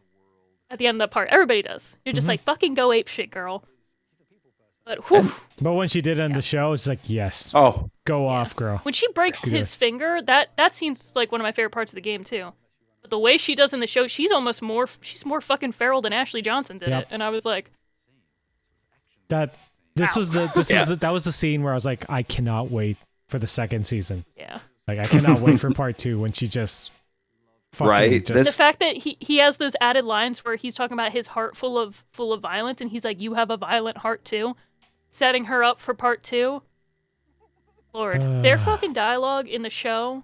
At the end of that part, everybody does. You're just like fucking go ape shit, girl. But whew, But when she did it on the show, it's like, yes, Oh, go off, girl. when she breaks Good. his finger, that seems like one of my favorite parts of the game too. But the way she does in the show, she's more fucking feral than Ashley Johnson did Yep. it, and I was like, That this Ow. was that was the scene where I was like, I cannot wait for the second season. yeah. Like, I cannot wait for part 2 when she just fucking Right, just The fact that he has those added lines where he's talking about his heart full of violence, and he's like, "You have a violent heart too," setting her up for part 2. Lord, their fucking dialogue in the show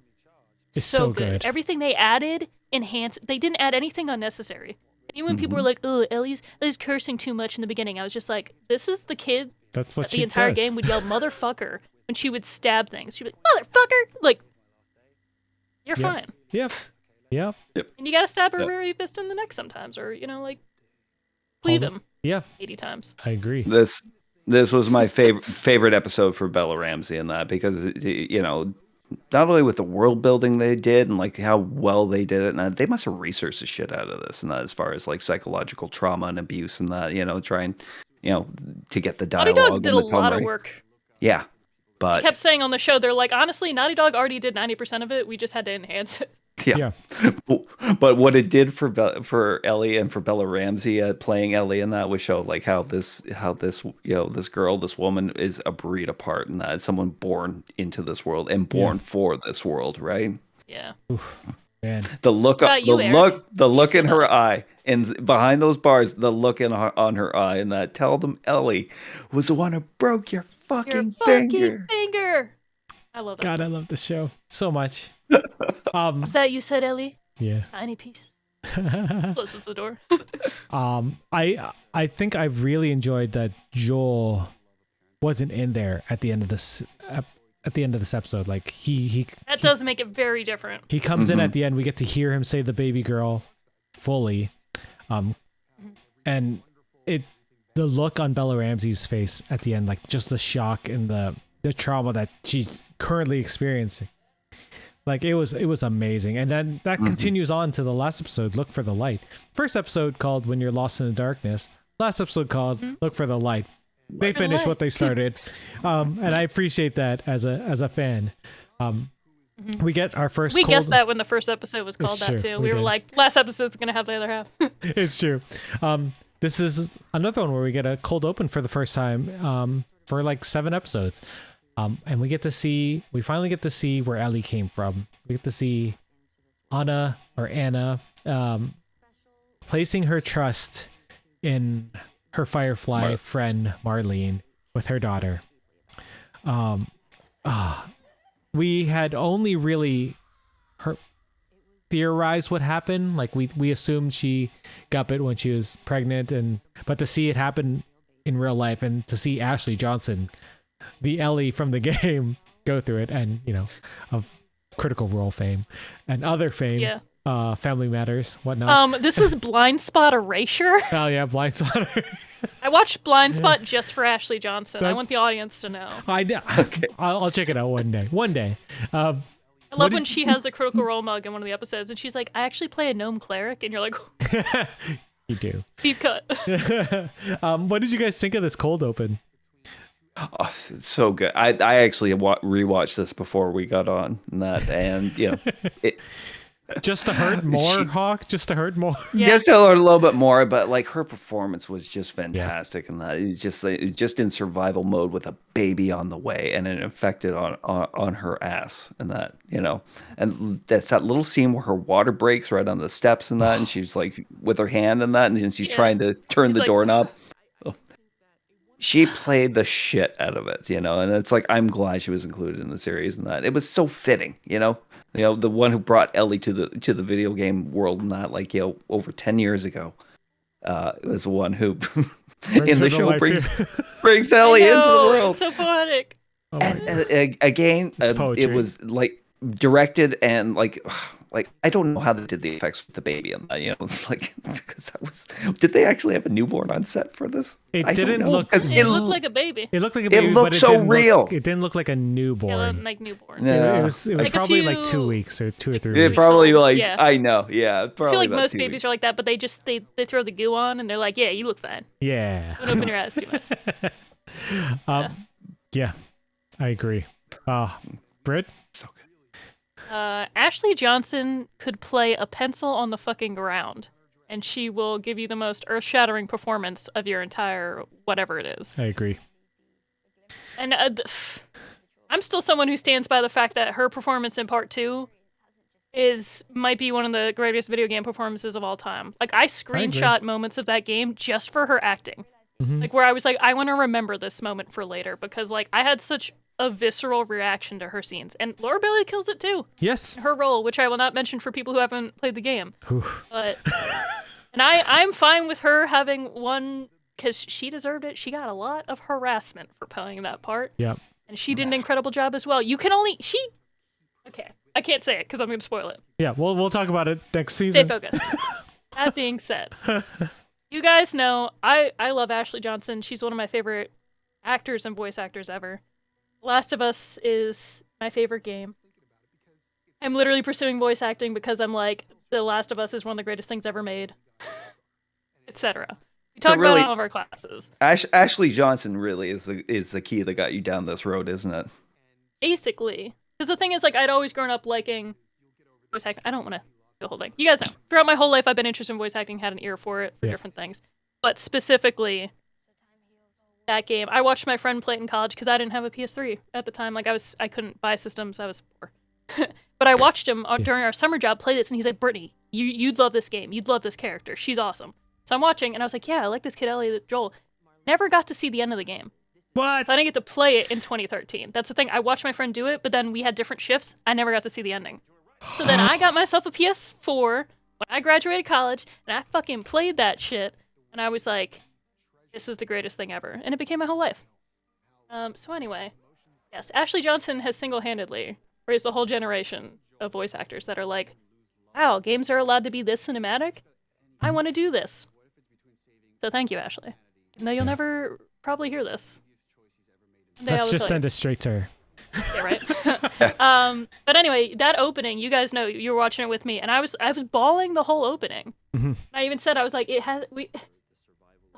it's so so good. good. Everything they added enhanced. They didn't add anything unnecessary. And even when people were like, "Oh, Ellie's cursing too much in the beginning," I was just like, "This is the kid That's what that she the entire does. game would yell motherfucker when she would stab things. She'd be like, motherfucker! Like, you're Yep. fine. Yep. Yep. And you gotta stab her Yep. very fist in the neck sometimes, or, like, leave him Yeah, 80 times. I agree. this was my favorite episode for Bella Ramsey in that, because not only with the world building they did and like how well they did it, and they must have researched the shit out of this, and that as far as like psychological trauma and abuse and that, trying to get the Naughty dialogue Dog did and a the tone lot of right. work. Yeah, They but kept saying on the show, they're like, honestly, Naughty Dog already did 90% of it. We just had to enhance it. yeah. But what it did for Ellie and for Bella Ramsey playing Ellie in that was show like how this this woman is a breed apart, and that someone born into this world and born for this world, right? Yeah. Man. The look, About you, Eric. the look in her eye, and behind those bars, the look on her eye, and that tell them Ellie was the one who broke your Your fucking fucking finger. finger! I love that. God, I love this show so much. Was that you said, Ellie? Yeah. Tiny piece. Closes the door. I think I really enjoyed that Joel wasn't in there at the end of this episode. Like he That does make it very different. he comes in at the end. We get to hear him say the baby girl fully, and the look on Bella Ramsey's face at the end, like just the shock and the trauma that she's currently experiencing. Like it was amazing. And then that continues on to the last episode, Look for the Light. First episode called When You're Lost in the Darkness. Last episode called Look for the Light. They finished what they started. And I appreciate that as a fan. We get our first We guessed that when the first episode was called It's that true, too. we We were did. like, last episode's gonna have the other half. It's true. This is another one where we get a cold open for the first time for like 7 episodes. And we finally get to see where Ellie came from. We get to see Anna placing her trust in her Firefly friend Marlene with her daughter. We had only really theorized what happened. Like we assumed she got bit when she was pregnant, but to see it happen in real life and to see Ashley Johnson, the Ellie from the game, go through it, and of Critical Role fame and other fame, Yeah. Family Matters, whatnot. This is Blind Spot Erasure. Oh yeah, Blind Spot. I watched Blind Spot just for Ashley Johnson. I That's- want the audience to know. I'll check it out one day. I love when she has the Critical Role mug in one of the episodes, and she's like, "I actually play a gnome cleric," and you're like, You do. "Deep cut." What did you guys think of this cold open? Oh, it's so good. I actually rewatched this before we got on and it. Just to hurt more, Hawk? Just to hurt more? Yeah. Just a little bit more, but like her performance was just fantastic, and that it's just in survival mode with a baby on the way, and it infected on her ass, and that and that's that little scene where her water breaks right on the steps and that, and she's like with her hand and that, and she's trying to turn She's the like- doorknob. She played the shit out of it, and it's like I'm glad she was included in the series, and that it was so fitting, the one who brought Ellie to the video game world, not like over 10 years ago. Was the one who in the show brings Ellie into the world. It's so poetic. Oh and again, it was like directed and like I don't know how they did the effects with the baby and it's like because did they actually have a newborn on set for this? It didn't look. It looked like a baby. It looked like a baby. It looked so real. It didn't look like a newborn. Yeah, like newborn. Yeah. It was like probably like 2 weeks or 2 or 3 weeks. It probably like yeah. I know, yeah. I feel like most babies are like that, but they just they throw the goo on and they're like, yeah, you look fine. Yeah. Don't open your eyes too much. Yeah, I agree. Britt? So good. Ashley Johnson could play a pencil on the fucking ground, and she will give you the most earth-shattering performance of your entire whatever it is. I agree. And I'm still someone who stands by the fact that her performance in Part 2 might be one of the greatest video game performances of all time. Like, I screenshot moments of that game just for her acting. Mm-hmm. Like, where I was like, I want to remember this moment for later, because, like, I had such a visceral reaction to her scenes. And Laura Bailey kills it, too. Yes. Her role, which I will not mention for people who haven't played the game. Oof. But, and I'm fine with her having one, because she deserved it. She got a lot of harassment for playing that part. Yep. And she did an incredible job as well. Okay, I can't say it because I'm going to spoil it. Yeah, we'll talk about it next season. Stay focused. That being said, you guys know I love Ashley Johnson. She's one of my favorite actors and voice actors ever. Last of Us is my favorite game. I'm literally pursuing voice acting because I'm like, The Last of Us is one of the greatest things ever made, etc. We talk about all of our classes. Ashley Johnson really is the key that got you down this road, isn't it? Basically. Because the thing is, like, I'd always grown up liking voice acting. I don't want to do the whole thing. You guys know. Throughout my whole life, I've been interested in voice acting, had an ear for it, for different things. But specifically, that game, I watched my friend play it in college because I didn't have a PS3 at the time. Like, I couldn't buy systems. I was poor. But I watched him during our summer job play this, and he's like, Brittany, you'd love this game. You'd love this character. She's awesome. So I'm watching, and I was like, yeah, I like this kid, Ellie, Joel. Never got to see the end of the game. What? So I didn't get to play it in 2013. That's the thing. I watched my friend do it, but then we had different shifts. I never got to see the ending. So then I got myself a PS4 when I graduated college, and I fucking played that shit. And I was like, this is the greatest thing ever. And it became my whole life. So anyway, yes, Ashley Johnson has single-handedly raised a whole generation of voice actors that are like, wow, games are allowed to be this cinematic? I want to do this. So thank you, Ashley. Even though you'll never probably hear this. Let's just send it straight to her. Yeah, right. But anyway, that opening, you guys know, you were watching it with me, and I was bawling the whole opening. Mm-hmm. I even said, I was like,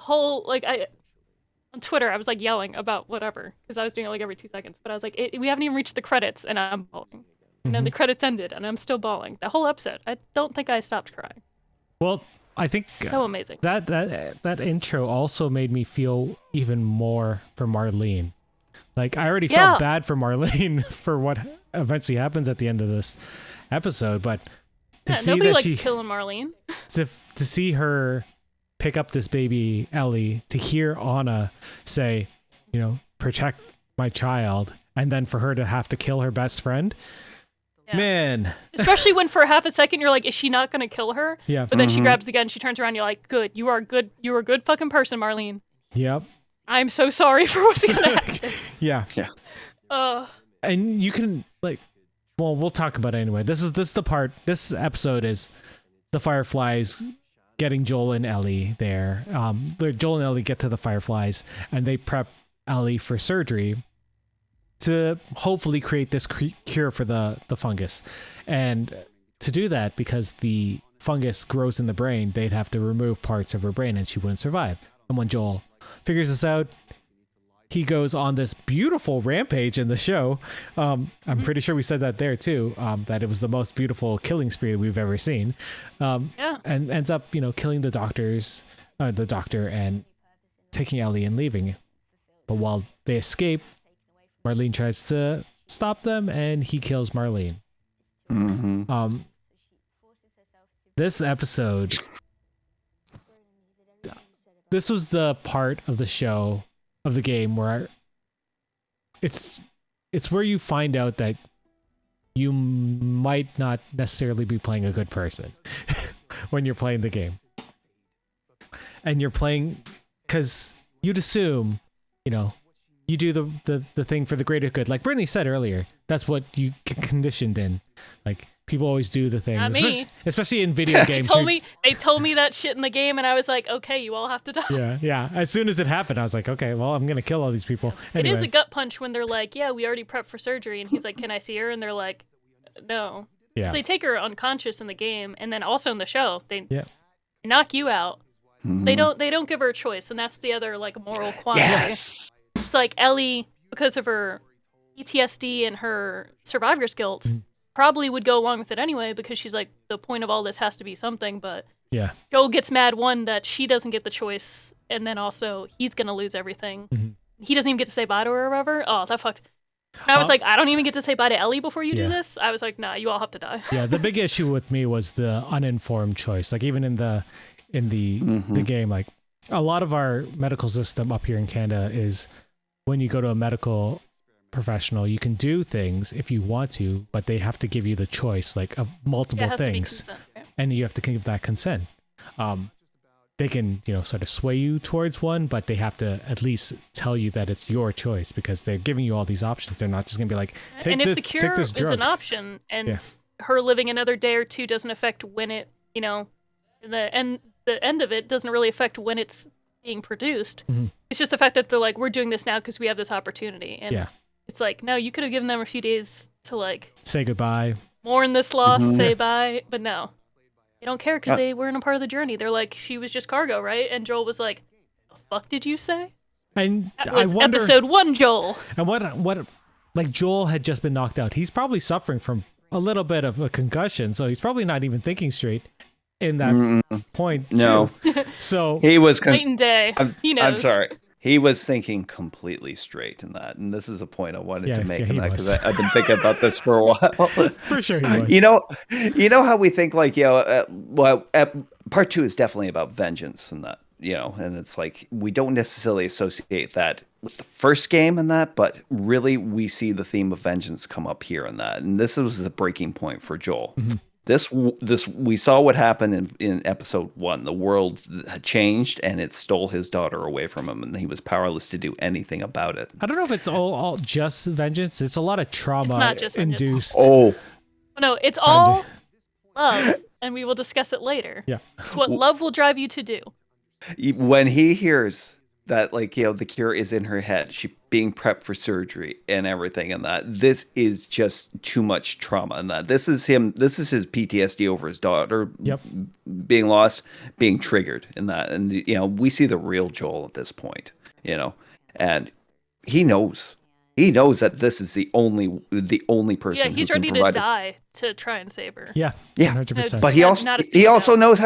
on Twitter, I was like yelling about whatever, because I was doing it like every 2 seconds, but I was like, we haven't even reached the credits, and I'm bawling. And then the credits ended, and I'm still bawling. The whole episode, I don't think I stopped crying. Well, I think so amazing. That intro also made me feel even more for Marlene. Like, I already felt bad for Marlene for what eventually happens at the end of this episode, but to see nobody that likes killing Marlene. To see her pick up this baby Ellie, to hear Anna say, protect my child, and then for her to have to kill her best friend. Yeah. Man. Especially when for half a second you're like, is she not gonna kill her? Yeah. But then she grabs the gun, she turns around, you're like, good. You are a good fucking person, Marlene. Yep. I'm so sorry for what's gonna happen. Yeah. Yeah. And you can we'll talk about it anyway. This episode is the Fireflies getting Joel and Ellie there. Joel and Ellie get to the Fireflies and they prep Ellie for surgery to hopefully create this cure for the fungus. And to do that, because the fungus grows in the brain, they'd have to remove parts of her brain and she wouldn't survive. And when Joel figures this out, he goes on this beautiful rampage in the show. I'm pretty sure we said that there too, that it was the most beautiful killing spree we've ever seen. And ends up, killing the doctor and taking Ellie and leaving. But while they escape, Marlene tries to stop them, and he kills Marlene. Mm-hmm. This episode, this was the part of the show, of the game, where it's where you find out that you might not necessarily be playing a good person when you're playing the game. And you're playing because you'd assume, you do the thing for the greater good. Like Brittany said earlier, that's what you conditioned in. Like people always do the thing, Not me. especially in video games. They told me that shit in the game, and I was like, okay, you all have to die. Yeah. As soon as it happened, I was like, okay, well, I'm gonna kill all these people. Anyway. It is a gut punch when they're like, yeah, we already prepped for surgery, and he's like, can I see her? And they're like, no. Yeah. So they take her unconscious in the game, and then also in the show, they knock you out. Mhm. They don't give her a choice, and that's the other like moral quandary. Yes. It's like Ellie, because of her PTSD and her survivor's guilt, probably would go along with it anyway because she's like, the point of all this has to be something. But Joel gets mad, one, that she doesn't get the choice, and then also he's gonna lose everything. Mm-hmm. He doesn't even get to say bye to her or whatever. Oh, that fucked. And I was like, I don't even get to say bye to Ellie before you do this. I was like, nah, you all have to die. Yeah, the big issue with me was the uninformed choice. Like even in the game, like a lot of our medical system up here in Canada is when you go to a medical professional, you can do things if you want to, but they have to give you the choice, like of multiple things, consent, right? and you have to give that consent. They can, sort of sway you towards one, but they have to at least tell you that it's your choice because they're giving you all these options. They're not just gonna be like, and if the cure is an option, and her living another day or two doesn't affect when it, the end of it doesn't really affect when it's being produced. Mm-hmm. It's just the fact that they're like, we're doing this now because we have this opportunity. And it's like, no, you could have given them a few days to like say goodbye, mourn this loss, say bye, but no. They don't care because they weren't a part of the journey. They're like, she was just cargo, right? And Joel was like, the fuck did you say? And that was I wonder, episode 1 Joel. And what like Joel had just been knocked out. He's probably suffering from a little bit of a concussion, so he's probably not even thinking straight in that point. No. So he was night and day. He knows. I'm sorry. He was thinking completely straight in that, and this is a point I wanted to make in that because I've been thinking about this for a while. For sure, he was. You know how we think like part 2 is definitely about vengeance and that, and it's like we don't necessarily associate that with the first game and that, but really we see the theme of vengeance come up here and that, and this was the breaking point for Joel. Mm-hmm. This we saw what happened in episode 1. The world had changed and it stole his daughter away from him, and he was powerless to do anything about it. I don't know if it's all just vengeance. It's a lot of trauma it's not just induced. Oh no, it's all love, and we will discuss it later. Yeah, it's what love will drive you to do. When he hears that, the cure is in her head, she being prepped for surgery and everything, and that this is just too much trauma, and that this is his PTSD over his daughter being lost, being triggered in that, and we see the real Joel at this point, and he knows that this is the only person. Yeah, he's ready to die to try and save her. Yeah, 100%. But he also knows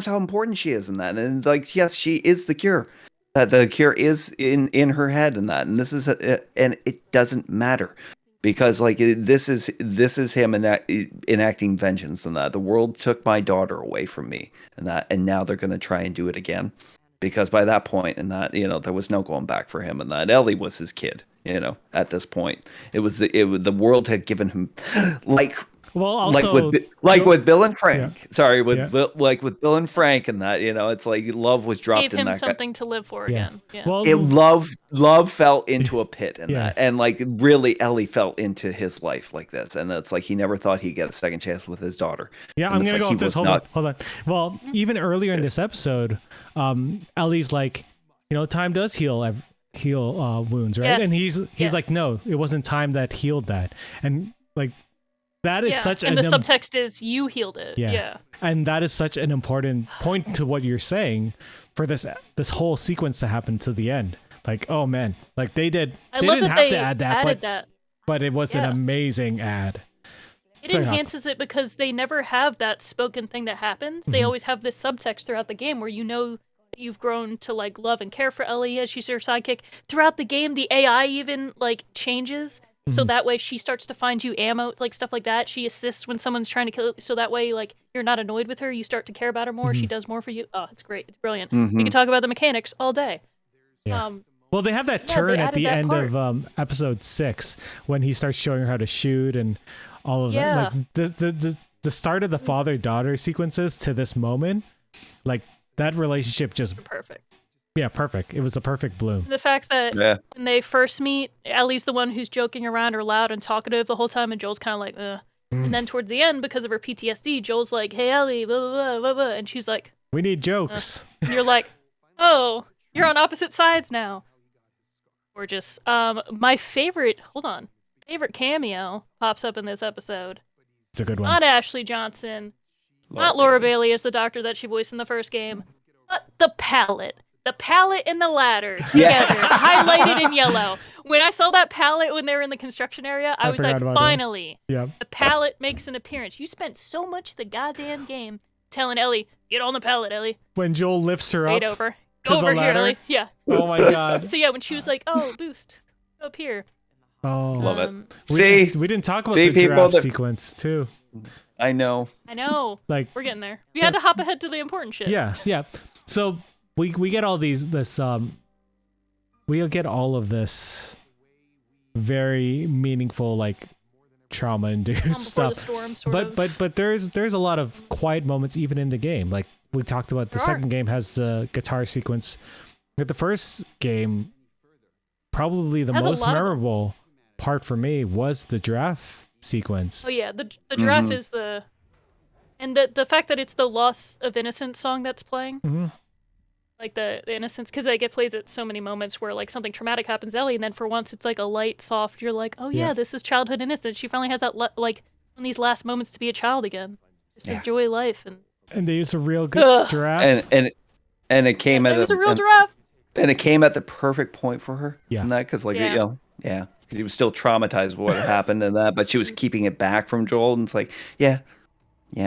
how important she is in that, and yes, she is the cure. That the cure is in her head and that, and this is and it doesn't matter because this is him enacting vengeance and that the world took my daughter away from me and that, and now they're gonna try and do it again because by that point and that there was no going back for him and that Ellie was his kid at this point the world had given him also with Bill and Frank. Sorry, with Bill and Frank and that, it's like love was dropped Gave in him that something to live for again. Yeah. Well, love fell into a pit and that, and really Ellie fell into his life like this, and it's like he never thought he'd get a second chance with his daughter. Yeah, I'm gonna go with this. Hold on. Well, even earlier in this episode, Ellie's like, time does heal wounds, right? Yes. And he's like, no, it wasn't time that healed that, and like. That is such and the subtext is you healed it. Yeah. And that is such an important point to what you're saying for this whole sequence to happen to the end. Like, oh man, like they didn't have to add that, but it was an amazing ad. It enhances it because they never have that spoken thing that happens. They always have this subtext throughout the game where you've grown to like love and care for Ellie as she's your sidekick. Throughout the game, the AI even like changes. So that way she starts to find you ammo, like stuff like that. She assists when someone's trying to kill. So that way, like, you're not annoyed with her. You start to care about her more. She does more for you. Oh, it's great. It's brilliant. We can talk about the mechanics all day. Yeah. Well, they have that turn at the end of episode 6 when he starts showing her how to shoot and all of Yeah. that. Like the start of the father-daughter sequences to this moment, like that relationship just Perfect. perfect. It was a perfect bloom. The fact that Yeah. when they first meet, Ellie's the one who's joking around or loud and talkative the whole time, and Joel's kind of like, ugh. And then towards the end, because of her PTSD, Joel's like, hey, Ellie, blah, blah, blah, blah, blah. And she's like, We need jokes. and you're like, oh, you're on opposite sides now. Gorgeous. My favorite cameo pops up in this episode. It's a good one. Not Ashley Johnson, not Laura Bailey as the doctor that she voiced in the first game, but the palette. The palette and the ladder together, highlighted in yellow. When I saw that palette when they were in the construction area, I was like, finally, Yeah. the palette makes an appearance. You spent so much of the goddamn game telling Ellie, get on the palette, Ellie. When Joel lifts her Wait up over. to Go the over here, ladder. Ellie. Yeah. Oh my god. So yeah, when she was like, oh, boost, up here. Oh, Love it. we See, didn't talk about see, the people giraffe that- sequence too. I know. I know. Like, We're getting there. We had to hop ahead to the important shit. yeah. So we get all we get all of this very meaningful like trauma induced Before stuff. the storm, sort of. But there's a lot of quiet moments even in the game. Like we talked about, the There are. second game has the guitar sequence. But the first game, probably the Has a most lot of them. memorable part for me was the giraffe sequence. Oh yeah, the giraffe is the, and the fact that it's the Loss of Innocence song that's playing, Mhm. like the innocence, because like it plays at so many moments where like something traumatic happens to Ellie, and then for once it's like a light, soft. You're like, oh yeah, Yeah. this is childhood innocence. She finally has that like in these last moments to be a child again, just Yeah. enjoy life. And And they use a real good Ugh. giraffe. And it came it at was a real and, giraffe. and it came at the perfect point for her. Yeah. And that because like Yeah. you know because he was still traumatized with what happened and that, but she was keeping it back from Joel, and it's like yeah, you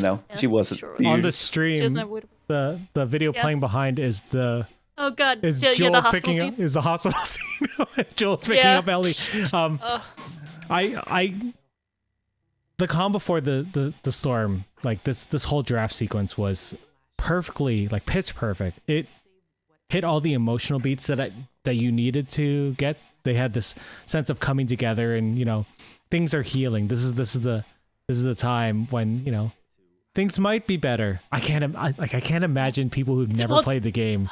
know Yeah, she wasn't. sure. you- On the She stream, doesn't have a way to- the video Yeah. playing behind is Oh god, Joel the hospital picking scene. up is the hospital scene. Joel's picking Yeah. up Ellie. Ugh. I the calm before the storm, like this whole giraffe sequence was perfectly like pitch perfect. It hit all the emotional beats that you needed to get. They had this sense of coming together, and you know things are healing. This is the time when you know things might be better. I can't imagine people who've never well, played the game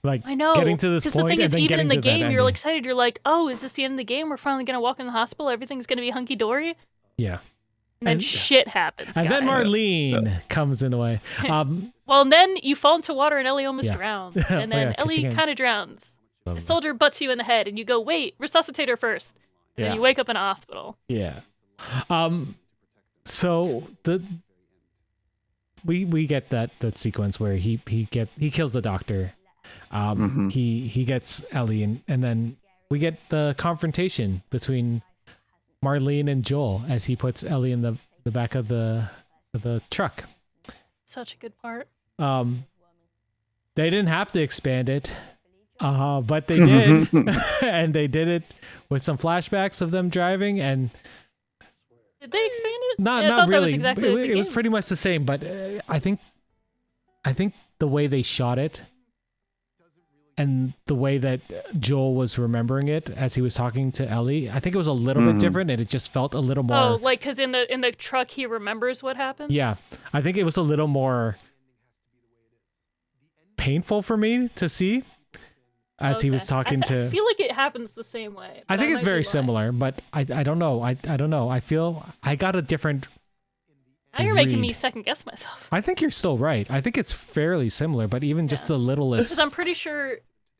like I know. getting to this Because point the thing and is, then even getting in the to that game, you're ending. excited. You're like, oh, is this the end of the game? We're finally gonna walk in the hospital. Everything's gonna be hunky dory. Yeah. And then And- shit happens. And then guys. Marlene comes in the way. Well, and then you fall into water, and Ellie almost Yeah. drowns. Oh, And then yeah, 'cause she Ellie can- kind of drowns. A soldier butts you in the head, and you go, wait, resuscitate her first. And Yeah. then you wake up in a hospital. Yeah. So we get that sequence where he kills the doctor. He gets Ellie, and then we get the confrontation between Marlene and Joel as he puts Ellie in the back of the truck. Such a good part. They didn't have to expand it, but they did, and they did it with some flashbacks of them driving, and Did they expand it? not I not thought that was really. exactly it, like the it was game. pretty much the same, but I think the way they shot it and the way that Joel was remembering it as he was talking to Ellie, I think it was a little bit different, and it just felt a little more. Oh, like because in the truck he remembers what happened. Yeah, I think it was a little more painful for me to see as he was Okay. talking I to. feel like it happens the same way. I but think might it's be very lying. similar, but I don't know. I don't know. I feel I got a different. Now you're making read. me second guess myself. I think you're still right. I think it's fairly similar, but even just the littlest. Because I'm pretty sure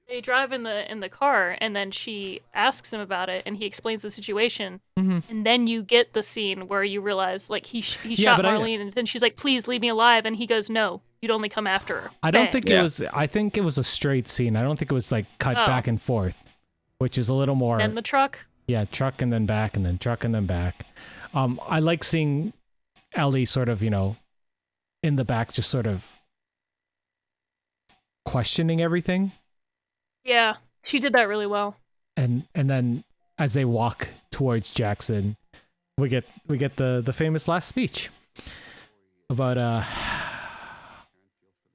they drive in the car, and then she asks him about it, and he explains the situation, and then you get the scene where you realize like he shot but I- Marlene, and then she's like, "Please leave me alive," and he goes, "No, you'd only come after her." I don't Bang. think it was. I think it was a straight scene. I don't think it was like cut Oh. back and forth, which is a little more. Then the truck. Yeah, truck and then back and then truck and then back. I like seeing Ellie sort of, in the back, just sort of questioning everything, Yeah, she did that really well. and then as they walk towards Jackson, we get the famous last speech about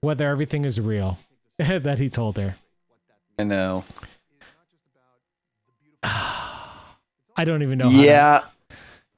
whether everything is real that he told her. I know. I don't even know. Yeah.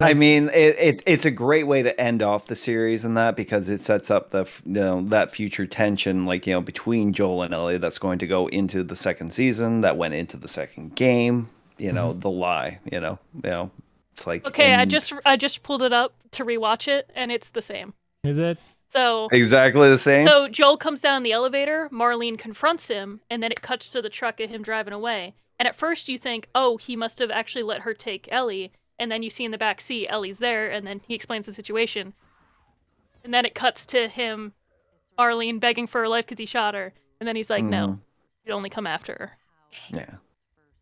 I mean, it's a great way to end off the series and that because it sets up that future tension, like between Joel and Ellie, that's going to go into the second season, that went into the second game. The lie. It's like Okay, I just pulled it up to rewatch it, and it's the same. Is it? So exactly the same. So Joel comes down in the elevator, Marlene confronts him, and then it cuts to the truck of him driving away. And at first you think, oh, he must have actually let her take Ellie, and then you see in the back seat Ellie's there, and then he explains the situation. And then it cuts to him, Marlene begging for her life because he shot her, and then he's like, no, he'd only come after her. Yeah.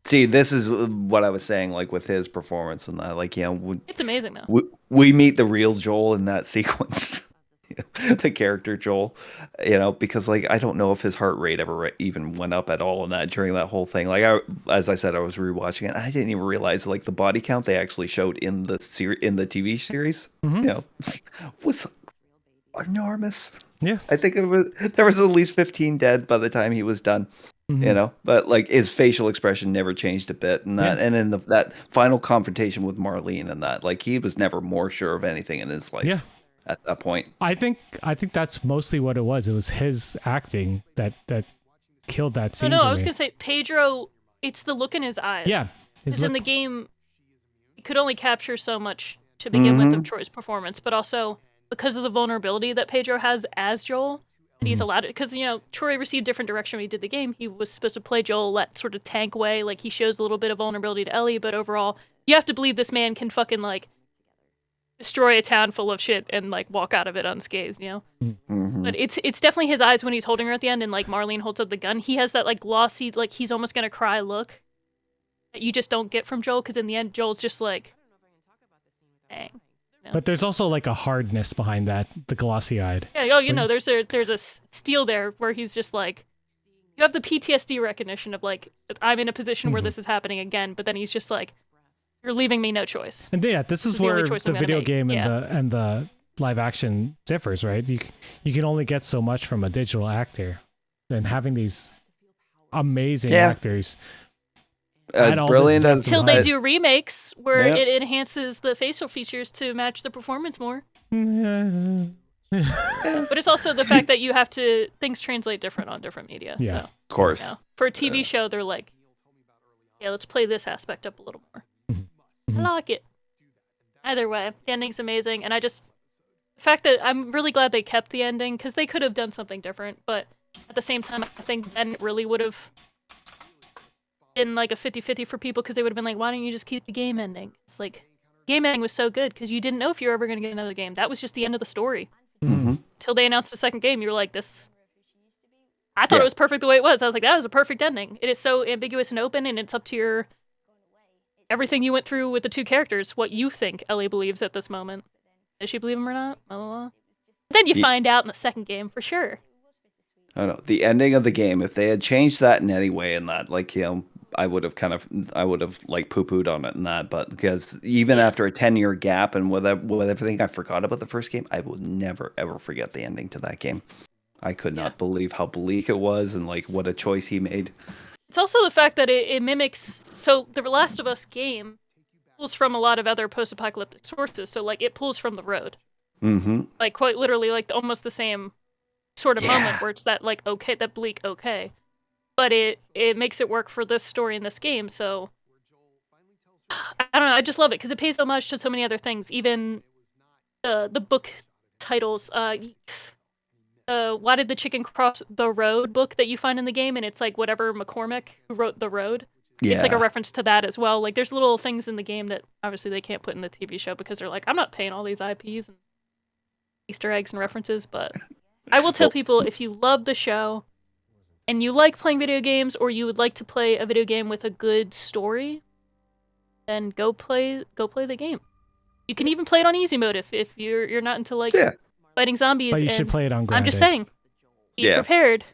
See, this is what I was saying, like with his performance and that, like it's amazing though. We meet the real Joel in that sequence. The character Joel, because like I don't know if his heart rate ever even went up at all in that during that whole thing. Like as I said, I was rewatching it. I didn't even realize like the body count they actually showed in the TV series, was enormous. Yeah, I think there was at least 15 dead by the time he was done. But like his facial expression never changed a bit, and and in that final confrontation with Marlene and that, like he was never more sure of anything in his life. Yeah. At that point, I think that's mostly what it was. It was his acting that killed that scene. I was gonna say Pedro. It's the look in his eyes. Yeah, because in the game, he could only capture so much to begin with of Troy's performance, but also because of the vulnerability that Pedro has as Joel, and he's allowed it. Because Troy received different direction when he did the game. He was supposed to play Joel that sort of tank way, like he shows a little bit of vulnerability to Ellie, but overall, you have to believe this man can fucking like destroy a town full of shit and like walk out of it unscathed, But it's definitely his eyes when he's holding her at the end, and like Marlene holds up the gun. He has that like glossy, like he's almost gonna cry look that you just don't get from Joel, because in the end Joel's just like, dang. But there's also like a hardness behind that, the glossy-eyed. Yeah, there's a steel there where he's just like, you have the PTSD recognition of like, I'm in a position where this is happening again, but then he's just like, you're leaving me no choice. And this is where the video game and the live action differs, right? You can only get so much from a digital actor, and having these amazing actors as brilliant as until they do remakes where it enhances the facial features to match the performance more. But it's also the fact that things translate different on different media. Yeah, so, of course. For a TV show, they're like, let's play this aspect up a little more. I like it. Either way, the ending's amazing, and the fact that I'm really glad they kept the ending, because they could have done something different, but at the same time, I think then it really would have been like a 50-50 for people, because they would have been like, why don't you just keep the game ending? It's like, game ending was so good, because you didn't know if you were ever going to get another game. That was just the end of the story. Till they announced a second game, you were like, this... I thought it was perfect the way it was. I was like, that was a perfect ending. It is so ambiguous and open, and it's up to your... everything you went through with the two characters, what you think Ellie believes at this moment. Does she believe him or not? Blah, blah, blah. Then you find out in the second game for sure. I don't know. The ending of the game, if they had changed that in any way in that, like, I would have like poo-pooed on it and that, but because even after a 10-year gap and with everything I forgot about the first game, I will never ever forget the ending to that game. I could not believe how bleak it was and like what a choice he made. It's also the fact that it mimics... So, the Last of Us game pulls from a lot of other post-apocalyptic sources, so, like, it pulls from The Road. Like, quite literally, like, almost the same sort of moment where it's that, like, okay, that bleak okay. But it makes it work for this story in this game, so... I don't know, I just love it, because it pays homage to so many other things. Even the book titles... Why Did the Chicken Cross the Road book that you find in the game, and it's like whatever McCormick who wrote The Road. Yeah. It's like a reference to that as well. Like there's little things in the game that obviously they can't put in the TV show because they're like, I'm not paying all these IPs and Easter eggs and references, but I will tell people, if you love the show and you like playing video games, or you would like to play a video game with a good story, then go play the game. You can even play it on easy mode if you're not into like fighting zombies. But you should play it on grounded. I'm just saying, be prepared.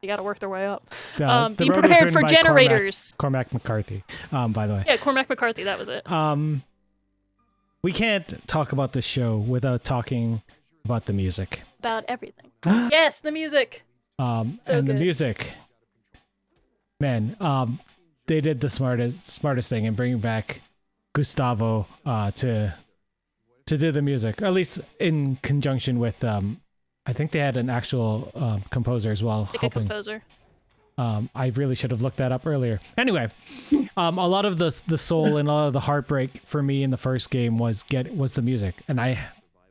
You got to work their way up. Be Road prepared for generators. Cormac McCarthy, by the way. Yeah, Cormac McCarthy, that was it. We can't talk about the show without talking about the music. About everything. Yes, the music. And the music. Man, they did the smartest thing in bringing back Gustavo to to do the music, at least in conjunction with I think they had an actual composer as well. Like a composer. I really should have looked that up earlier. Anyway, a lot of the soul and a lot of the heartbreak for me in the first game was the music, and I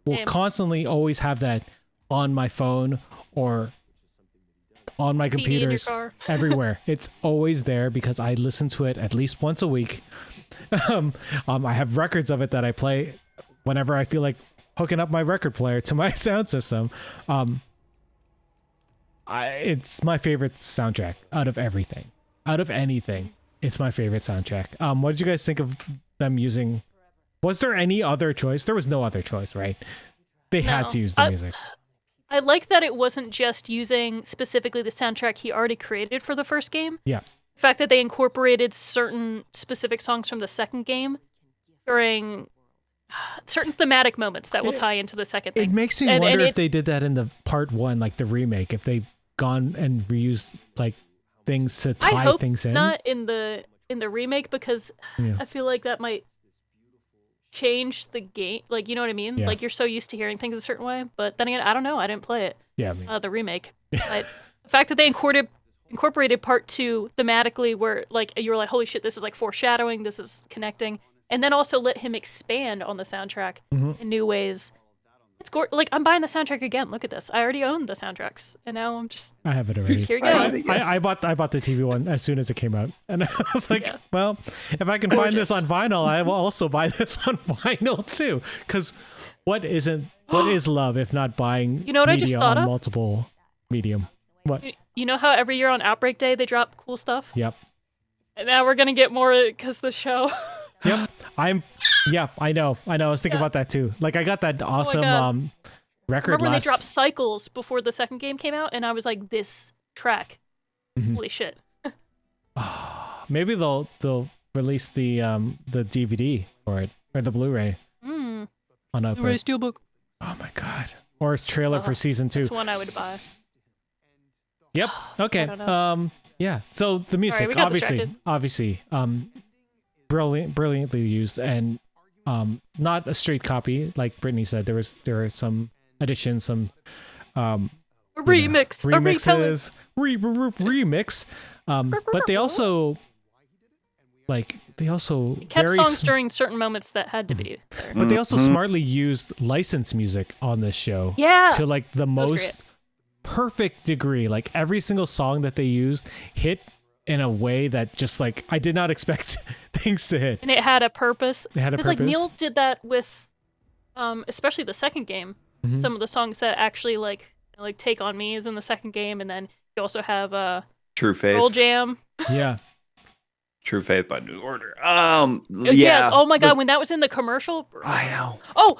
will constantly always have that on my phone or on my computers everywhere. It's always there because I listen to it at least once a week. I have records of it that I play whenever I feel like hooking up my record player to my sound system. It's my favorite soundtrack out of everything. Out of anything, it's my favorite soundtrack. What did you guys think of them using? Was there any other choice? There was no other choice, right? They had to use the music. I like that it wasn't just using specifically the soundtrack he already created for the first game. Yeah. The fact that they incorporated certain specific songs from the second game during certain thematic moments that will tie into the second thing. It makes me wonder if they did that in the part 1, like the remake, if they've gone and reused like things to tie things in. Not in the remake, because I feel like that might change the game. Like, you know what I mean? Yeah. Like, you're so used to hearing things a certain way. But then again, I don't know. I didn't play it. Yeah, the remake. But the fact that they incorporated part 2 thematically, where like you were like, holy shit, this is like foreshadowing, this is connecting, and then also let him expand on the soundtrack in new ways. It's like, I'm buying the soundtrack again. Look at this. I already owned the soundtracks, and now I have it already. Here you go. I bought the TV one as soon as it came out, and I was like, well, if I can find this on vinyl, I will also buy this on vinyl too. Because what is love if not buying I just thought on of? multiple medium? What? You know how every year on Outbreak Day they drop cool stuff? Yep. And now we're gonna get more because the show. Yep. I know. I was thinking about that too. Like, I got that awesome record. Remember when they dropped Cycles before the second game came out, and I was like, this track, holy shit. Maybe they'll release the DVD for it, or the Blu-ray on Outbreak. Blu-ray Steelbook. Oh my god. Or its trailer for season 2. That's one I would buy. Yep. Okay. Yeah. So the music, right, obviously, brilliantly used, and not a straight copy, like Brittany said. There are some additions, some remixes, remix. But they also kept songs during certain moments that had to be there. But they also smartly used licensed music on this show. Yeah. To like the most perfect degree. Like, every single song that they used hit in a way that just like I did not expect things to hit. And it had a purpose. It had a purpose. Like, Neil did that with especially the second game. Some of the songs that actually like Take On Me is in the second game, and then you also have True Faith. Pearl Jam. Yeah. True Faith by New Order. Yeah. Oh my god, when that was in the commercial. I know. Oh,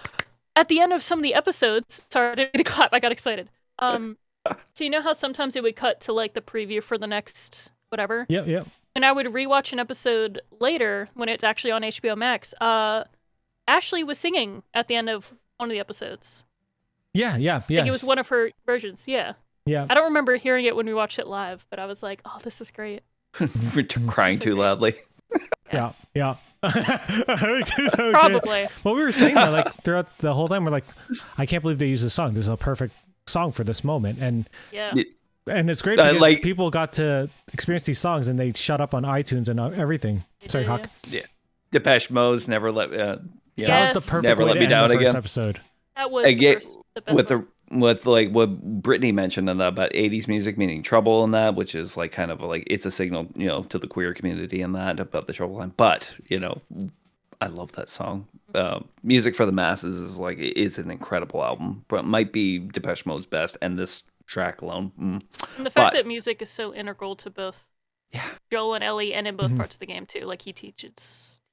at the end of some of the episodes. Sorry, I didn't mean to clap. I got excited. So you know how sometimes it would cut to like the preview for the next whatever? Yep. And I would rewatch an episode later when it's actually on HBO Max. Ashley was singing at the end of one of the episodes. Yeah. Like, it was one of her versions. Yeah. Yeah. I don't remember hearing it when we watched it live, but I was like, oh, this is great. We're crying too loudly. Yeah. Okay. Probably. Well, we were saying that like throughout the whole time. We're like, I can't believe they used this song. This is a perfect song for this moment. And and it's great because people got to experience these songs, and they shut up on iTunes and everything. Sorry, Hawk. Yeah. Depeche Mode's Never Let that was the perfect Never way Let to Me end Down the first again. episode. That was the best one. With like what Brittany mentioned in that about 80s music, meaning trouble in that, which is like kind of like it's a signal, to the queer community and that about the trouble line. But, I love that song. Music for the Masses is an incredible album, but might be Depeche Mode's best, and this track alone. And the fact that music is so integral to both Joel and Ellie, and in both parts of the game too. Like, he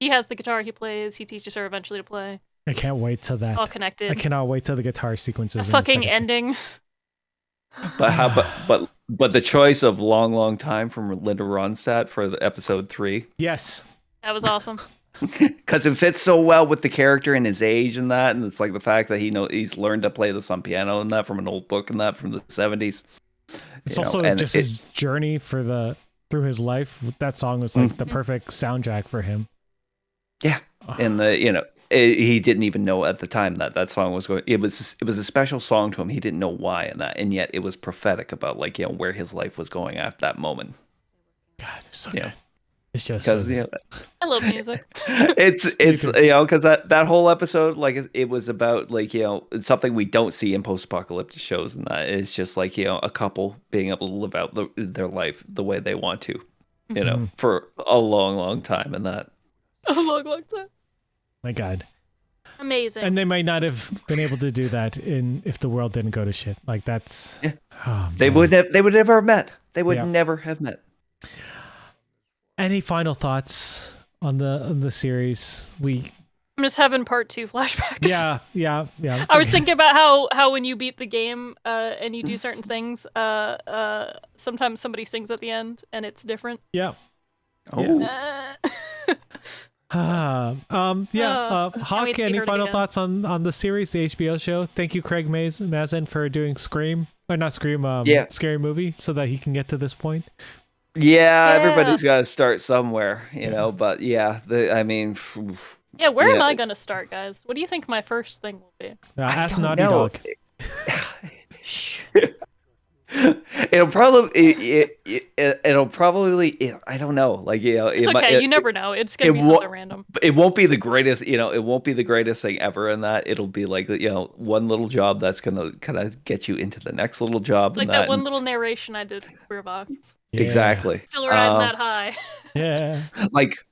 has the guitar he plays, he teaches her eventually to play. I can't wait till that. All connected. I cannot wait till the guitar sequences. A fucking ending. But the choice of Long Time from Linda Ronstadt for the episode 3. Yes. That was awesome. Because it fits so well with the character and his age and that, and it's like the fact that he's learned to play this on piano and that from an old book and that from the 70s. It's also just his journey through his life. That song was like the perfect soundtrack for him. Yeah, and he didn't even know at the time that song was going. It was a special song to him. He didn't know why, and yet it was prophetic about like where his life was going at that moment. God, it's so good. It's just because so I love music. it's because that whole episode, like it was about like it's something we don't see in post-apocalyptic shows, and that it's just like a couple being able to live out their life the way they want to, for a long time, and that A long time. My God. Amazing. And they might not have been able to do that if the world didn't go to shit. Like that's they would never have met. They would never have met. Any final thoughts on the series? I'm just having part 2 flashbacks. Yeah. I was thinking about how when you beat the game and you do certain things, sometimes somebody sings at the end and it's different. Yeah. Oh. Hawk, any final thoughts on the series, the HBO show? Thank you, Craig Mazin, for doing Scream, or not Scream, Scary Movie, so that he can get to this point. Yeah, everybody's got to start somewhere, but where am I going to start, guys? What do you think my first thing will be? Ask Naughty Dog. It'll probably I don't know, like it's okay. You never know. It's gonna be something random. It won't be the greatest, it won't be the greatest thing ever, in that it'll be like one little job that's gonna kind of get you into the next little job. Like that one little narration I did for Box. Exactly. Still riding that high. Yeah. Like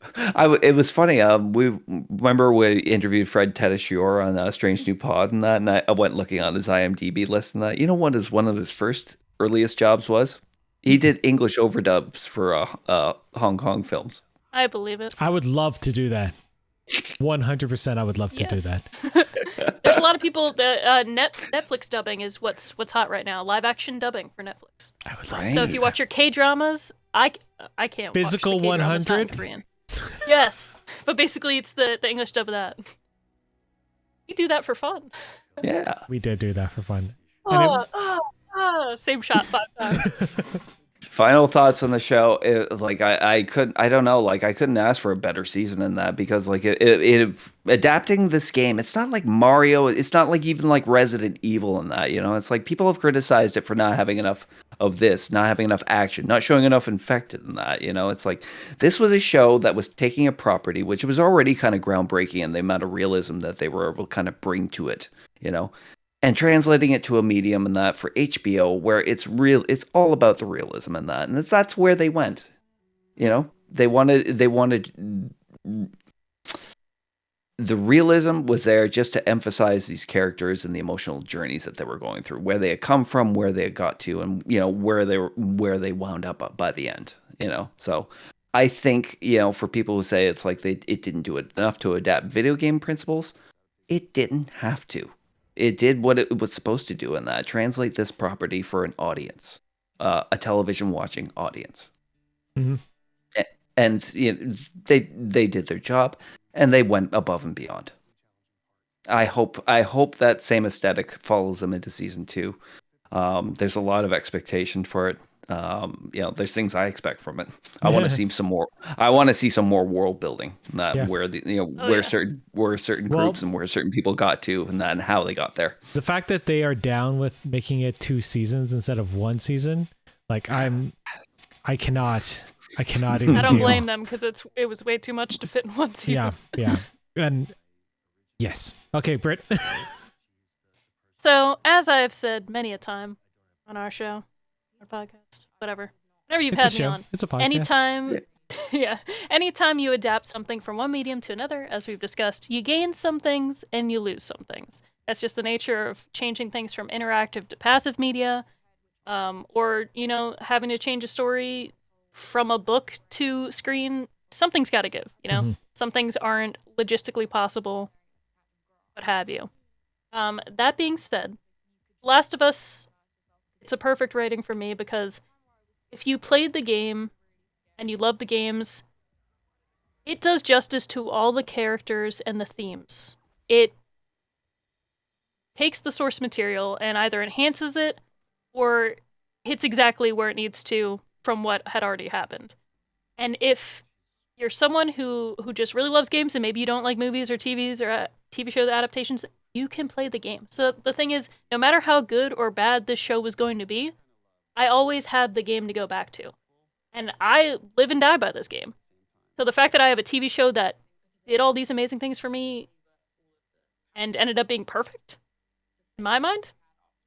it was funny. We interviewed Fred Tedeschior on Strange New Pod and that, and I went looking on his IMDb list and that. You know what one of his earliest jobs was? He did English overdubs for Hong Kong films. I believe it. I would love to do that. 100%. I would love to do that. There's a lot of people that Netflix dubbing is what's hot right now. Live action dubbing for Netflix. I would love So if you watch your K-dramas, I can't Physical watch the K-dramas 100? not in Korean. Yes, but basically it's the English dub of that. We do that for fun. Yeah, we did do that for fun. Same shot 5 times. Final thoughts on the show. I don't know. Like I couldn't ask for a better season than that, because like it adapting this game. It's not like Mario. It's not like even like Resident Evil and that. It's like people have criticized it for not having enough of this, not having enough action, not showing enough infected in that. It's like this was a show that was taking a property which was already kind of groundbreaking in the amount of realism that they were able to kind of bring to it. And translating it to a medium in that for HBO, where it's all about the realism in that, and that's where they went. They wanted the realism was there just to emphasize these characters and the emotional journeys that they were going through, where they had come from, where they had got to, and where they wound up by the end. So I think for people who say it's like it didn't do enough to adapt video game principles, it didn't have to. It did what it was supposed to do in that. Translate this property for an audience, a television watching audience. Mm-hmm. And they did their job, and they went above and beyond. I hope that same aesthetic follows them into season 2. There's a lot of expectation for it. There's things I expect from it. I want to see some more. I want to see some more world building. Where certain groups and where certain people got to, and how they got there. The fact that they are down with making it 2 seasons instead of 1 season, like I cannot even. I don't blame them, because it was way too much to fit in 1 season. Yeah, and yes, okay, Britt. So as I have said many a time on our show. Podcast, whatever. Whenever you've had me on. It's a podcast. Anytime you adapt something from one medium to another, as we've discussed, you gain some things and you lose some things. That's just the nature of changing things from interactive to passive media, or having to change a story from a book to screen. Something's got to give. Some things aren't logistically possible, what have you. That being said, Last of Us. It's a perfect rating for me, because if you played the game and you love the games, it does justice to all the characters and the themes. It takes the source material and either enhances it or hits exactly where it needs to from what had already happened. And if you're someone who just really loves games and maybe you don't like movies or TVs or TV show adaptations, you can play the game. So the thing is, no matter how good or bad this show was going to be, I always have the game to go back to. And I live and die by this game. So the fact that I have a TV show that did all these amazing things for me and ended up being perfect, in my mind,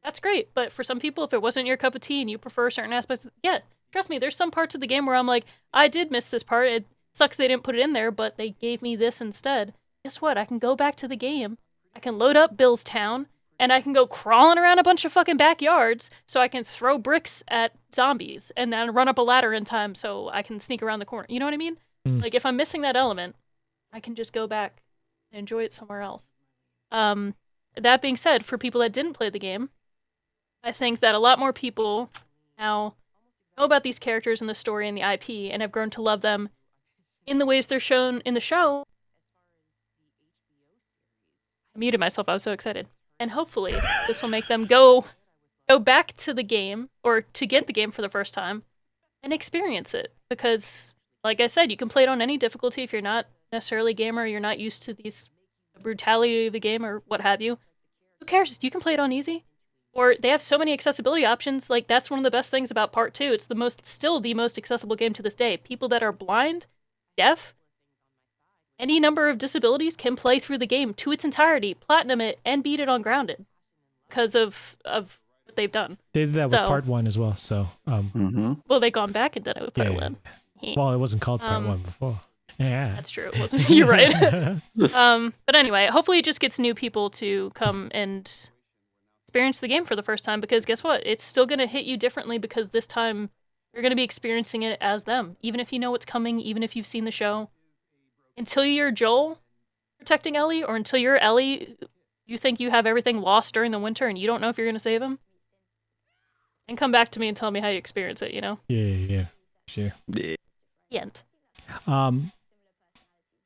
that's great. But for some people, if it wasn't your cup of tea and you prefer certain aspects, yeah, trust me, there's some parts of the game where I'm like, I did miss this part. It sucks they didn't put it in there, but they gave me this instead. Guess what? I can go back to the game. I can load up Bill's Town, and I can go crawling around a bunch of fucking backyards so I can throw bricks at zombies and then run up a ladder in time so I can sneak around the corner. You know what I mean? Like, if I'm missing that element, I can just go back and enjoy it somewhere else. That being said, for people that didn't play the game, I think that a lot more people now know about these characters and the story and the IP and have grown to love them in the ways they're shown in the show. I muted myself, I was so excited. And hopefully this will make them go back to the game or to get the game for the first time and experience it. Because, like I said, you can play it on any difficulty if you're not necessarily a gamer, you're not used to these brutality of the game or what have you. Who cares? You can play it on easy. Or they have so many accessibility options. Like, that's one of the best things about Part 2. It's still the most accessible game to this day. People that are blind, deaf, any number of disabilities can play through the game to its entirety, platinum it, and beat it on Grounded because of what they've done. They did that with Part 1 as well. So, well, they've gone back and done it with Part 1. Well, it wasn't called Part 1 before. Yeah, that's true. It wasn't. You're right. But anyway, hopefully it just gets new people to come and experience the game for the first time, because guess what? It's still going to hit you differently because this time you're going to be experiencing it as them. Even if you know what's coming, even if you've seen the show. Until you're Joel protecting Ellie, or until you're Ellie, you think you have everything lost during the winter and you don't know if you're going to save him. And come back to me and tell me how you experience it, you know? Yeah. Sure. The end.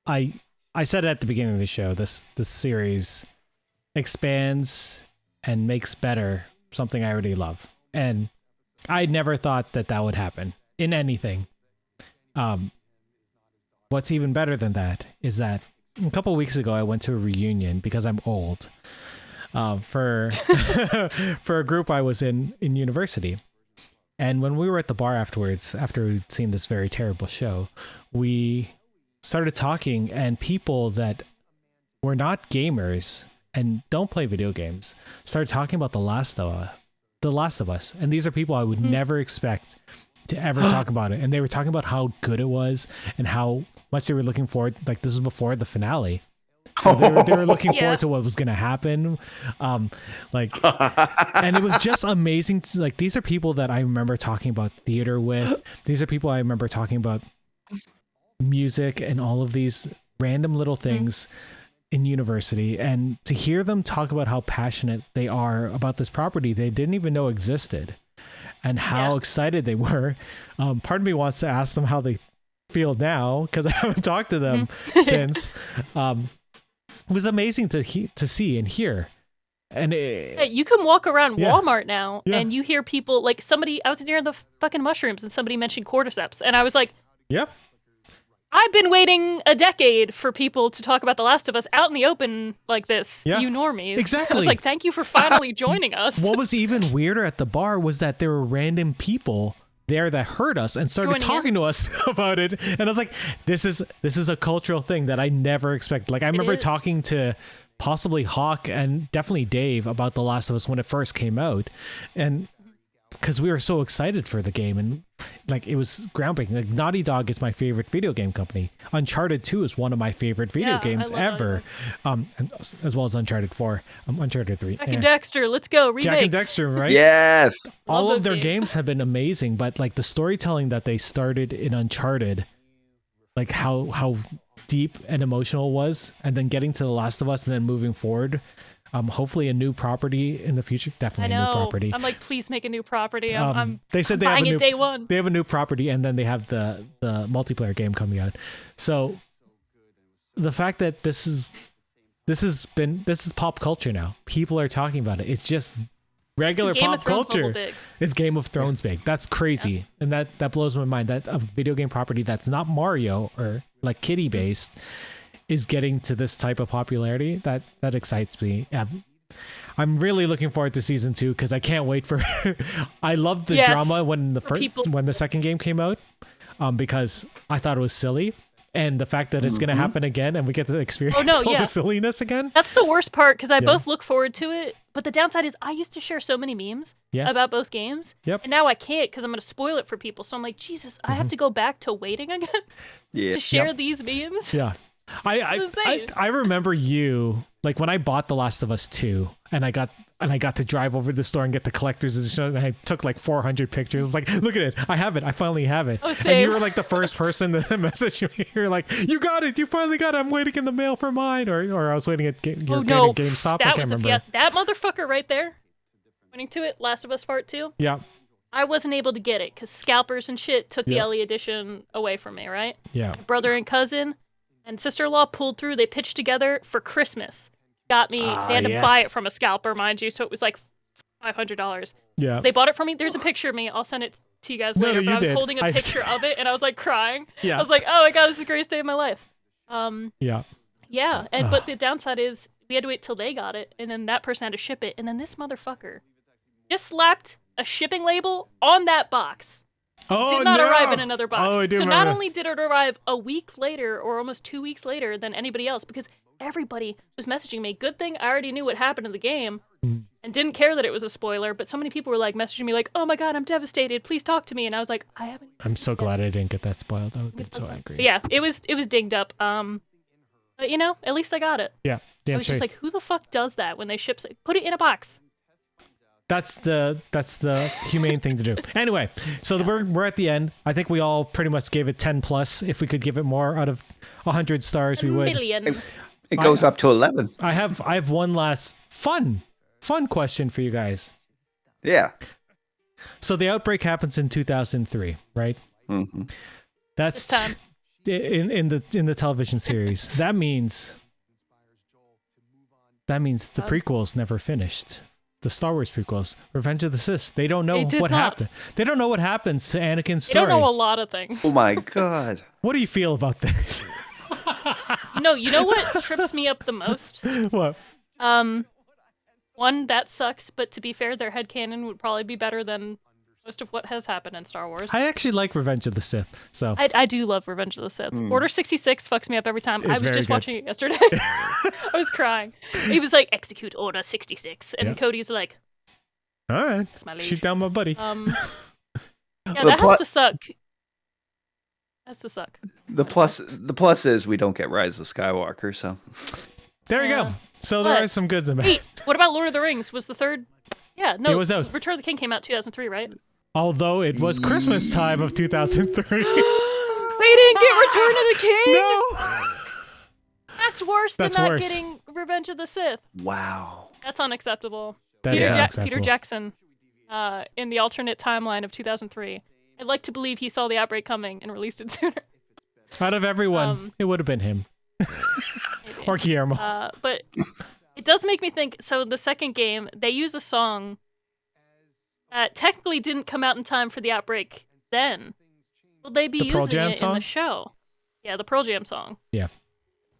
I said it at the beginning of the show, this series expands and makes better something I already love. And I never thought that would happen in anything. What's even better than that is that a couple weeks ago I went to a reunion because I'm old for for a group I was in university. And when we were at the bar afterwards, after we'd seen this very terrible show, we started talking, and people that were not gamers and don't play video games started talking about The Last of Us. And these are people I would never expect to ever talk about it. And they were talking about how good it was and how much they were looking forward. Like, this was before the finale. So they were looking forward to what was going to happen. And it was just amazing. Like, these are people that I remember talking about theater with. These are people I remember talking about music and all of these random little things in university. And to hear them talk about how passionate they are about this property they didn't even know existed and how excited they were. Part of me wants to ask them how they feel now, because I haven't talked to them since. It was amazing to see and hear. And you can walk around Walmart now and you hear people, like, I was near the fucking mushrooms and somebody mentioned cordyceps, and I was like, yep, I've been waiting a decade for people to talk about The Last of Us out in the open like this, you normies. Exactly. I was like, thank you for finally joining us. What was even weirder at the bar was that there were random people there that heard us and started talking to us about it. And I was like, this is a cultural thing that I never expected. Like, I remember talking to possibly Hawk and definitely Dave about The Last of Us when it first came out, and because we were so excited for the game, and like, it was groundbreaking. Like, Naughty Dog is my favorite video game company. Uncharted 2 is one of my favorite video games ever, as well as Uncharted 4, Uncharted 3. Jack and Dexter, let's go remake. Jack and Dexter, right? Yes. All of their games have been amazing, but like the storytelling that they started in Uncharted, like how deep and emotional it was, and then getting to The Last of Us and then moving forward. Hopefully a new property in the future. Definitely a new property. I'm like, please make a new property. They said I'm they have day one. They have a new property, and then they have the multiplayer game coming out. So the fact that this is pop culture now. People are talking about it. It's just regular Game of pop Thrones level culture. big. It's Game of Thrones big. That's crazy, and that blows my mind. That a video game property that's not Mario or like Kitty based is getting to this type of popularity. That excites me. I'm really looking forward to season 2 because I can't wait for. I loved the drama when the second game came out, because I thought it was silly, and the fact that it's going to happen again and we get to experience all the silliness again. That's the worst part because I both look forward to it, but the downside is I used to share so many memes about both games, and now I can't because I'm going to spoil it for people. So I'm like, Jesus, I have to go back to waiting again to share these memes. Yeah. I remember you like when I bought The Last of Us 2 and I got to drive over to the store and get the collector's edition and I took like 400 pictures. I was like, look at it. I have it. I finally have it. Oh, same. And you were like the first person to message me. You're like, you got it. You finally got it. I'm waiting in the mail for mine. Or I was waiting at GameStop. I can't remember. That motherfucker right there. Pointing to it, Last of Us Part 2. Yeah. I wasn't able to get it because scalpers and shit took the Ellie edition away from me, right? Yeah. My brother and cousin and sister-in-law pulled through. They pitched together for Christmas. Got me. They had to buy it from a scalper, mind you, so it was like $500. Yeah. They bought it for me. There's a picture of me. I'll send it to you guys later. But I was holding a picture of it, and I was like crying. Yeah. I was like, oh my god, this is the greatest day of my life. Yeah. Yeah, but the downside is we had to wait till they got it, and then that person had to ship it, and then this motherfucker just slapped a shipping label on that box. Oh, did not arrive in another box. Oh, I do so remember. not only did it arrive a week later or almost 2 weeks later than anybody else, because everybody was messaging me. Good thing I already knew what happened in the game and didn't care that it was a spoiler, but so many people were like messaging me like, oh my god, I'm devastated. Please talk to me. And I was like, I haven't. I'm so glad I didn't get that spoiled. I would have been so angry. But yeah, it was dinged up. But you know, at least I got it. Yeah. I was just like, who the fuck does that when they ship it? Put it in a box. That's the humane thing to do. Anyway, so we're at the end. I think we all pretty much gave it 10 plus. If we could give it more out of 100 stars, we would. Million. It goes up to 11. I have one last fun question for you guys. Yeah. So the outbreak happens in 2003, right? Mm-hmm. That's This time. in the television series. That means the prequels never finished. The Star Wars prequels, Revenge of the Sith. They don't know what happened. They don't know what happens to Anakin's story. They don't know a lot of things. Oh my god. What do you feel about this? No, you know what trips me up the most? What? One, that sucks, but to be fair, their headcanon would probably be better than most of what has happened in Star Wars. I actually like Revenge of the Sith, so I do love Revenge of the Sith. Order 66 fucks me up every time. I was just watching it yesterday. I was crying. He was like, execute Order 66. And Cody's like, all right, my shoot down my buddy. Yeah, that has to suck. Has to suck. The plus is we don't get Rise of Skywalker, so there you go. So there are some goods about it. Wait, what about Lord of the Rings? Was the third? Yeah, no. It was out. Return of the King came out 2003, right? Although it was Christmas time of 2003. We didn't get Return of the King? No! That's worse than not getting Revenge of the Sith. wow. That's unacceptable. That is unacceptable. Peter Jackson, in the alternate timeline of 2003, I'd like to believe he saw the outbreak coming and released it sooner. Out of everyone, it would have been him. Or Guillermo. But it does make me think, so the second game, they use a song that technically didn't come out in time for the outbreak then. Will they be using it in the show? Yeah, the Pearl Jam song. Yeah.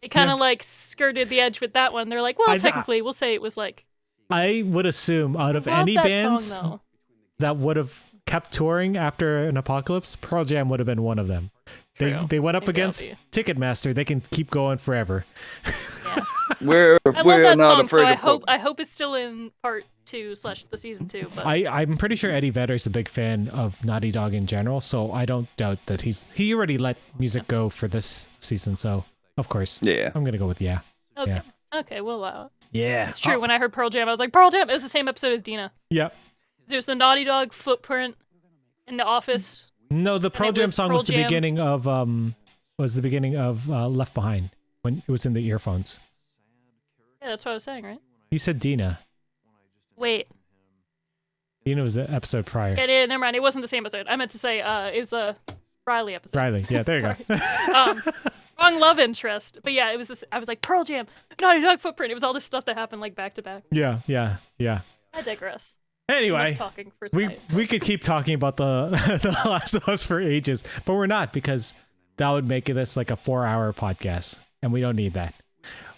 They kind of like skirted the edge with that one. They're like, well, technically, we'll say it was like... I would assume out of any bands that would have kept touring after an apocalypse, Pearl Jam would have been one of them. They went up against Ticketmaster. They can keep going forever. Yeah. We're I love that not song, afraid so of I hope it's still in part 2 / the season 2. But I'm pretty sure Eddie Vedder's a big fan of Naughty Dog in general, so I don't doubt that he already let music go for this season. So of course, I'm gonna go with Okay, yeah. Okay, we'll allow it. Yeah, It's true. When I heard Pearl Jam, I was like, Pearl Jam. It was the same episode as Dina. Yep. There's the Naughty Dog footprint in the office. No, the Pearl Jam song was the beginning of Left Behind when it was in the earphones. Yeah, that's what I was saying, right? He said Dina. Wait. Dina was the episode prior. Yeah, never mind. It wasn't the same episode. I meant to say it was a Riley episode. Riley, yeah, there you go. Wrong love interest. But yeah, it was this. I was like, Pearl Jam, Naughty Dog footprint. It was all this stuff that happened like back to back. Yeah. I digress. Anyway, Enough talking for we tonight. we could keep talking about the the Last of Us for ages, but we're not, because that would make this like a 4-hour podcast, and we don't need that.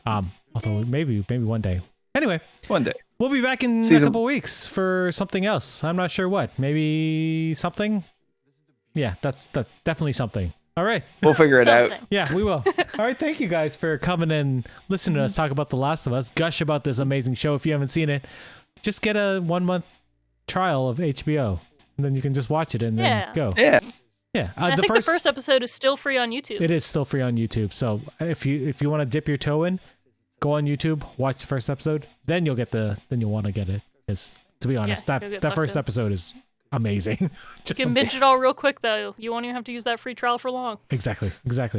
Although maybe one day. Anyway, One day. we'll be back in a couple weeks for something else. I'm not sure what. Maybe something. Yeah, that's definitely something. All right. We'll figure it out. Something. Yeah, we will. All right. Thank you guys for coming and listening to us talk about The Last of Us, gush about this amazing show. If you haven't seen it, just get a 1-month trial of HBO, and then you can just watch it and then go. Yeah. Yeah. I think the first episode is still free on YouTube. It is still free on YouTube. So if you want to dip your toe in, go on YouTube, watch the first episode, then you'll want to get it. Because to be honest, you'll get that sucked first in. episode is amazing. You can binge it all real quick, though. You won't even have to use that free trial for long. Exactly.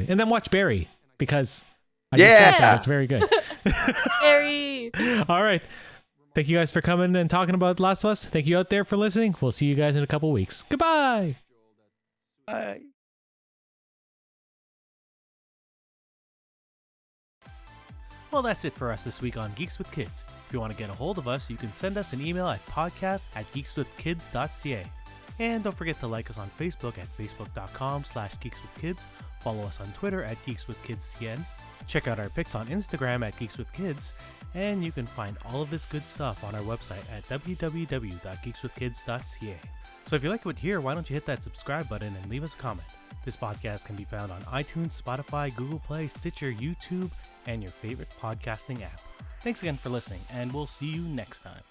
And then watch Barry, because I Yeah. just watched that. It's very good. Harry! All right. Thank you guys for coming and talking about Last of Us. Thank you out there for listening. We'll see you guys in a couple weeks. Goodbye. Bye. Well, that's it for us this week on Geeks with Kids. If you want to get a hold of us, you can send us an email at podcast@geekswithkids.ca. And don't forget to like us on Facebook at facebook.com/geekswithkids. Follow us on Twitter at geekswithkidscn. Check out our pics on Instagram at geekswithkids. And you can find all of this good stuff on our website at www.geekswithkids.ca. So if you like what you hear, why don't you hit that subscribe button and leave us a comment. This podcast can be found on iTunes, Spotify, Google Play, Stitcher, YouTube, and your favorite podcasting app. Thanks again for listening, and we'll see you next time.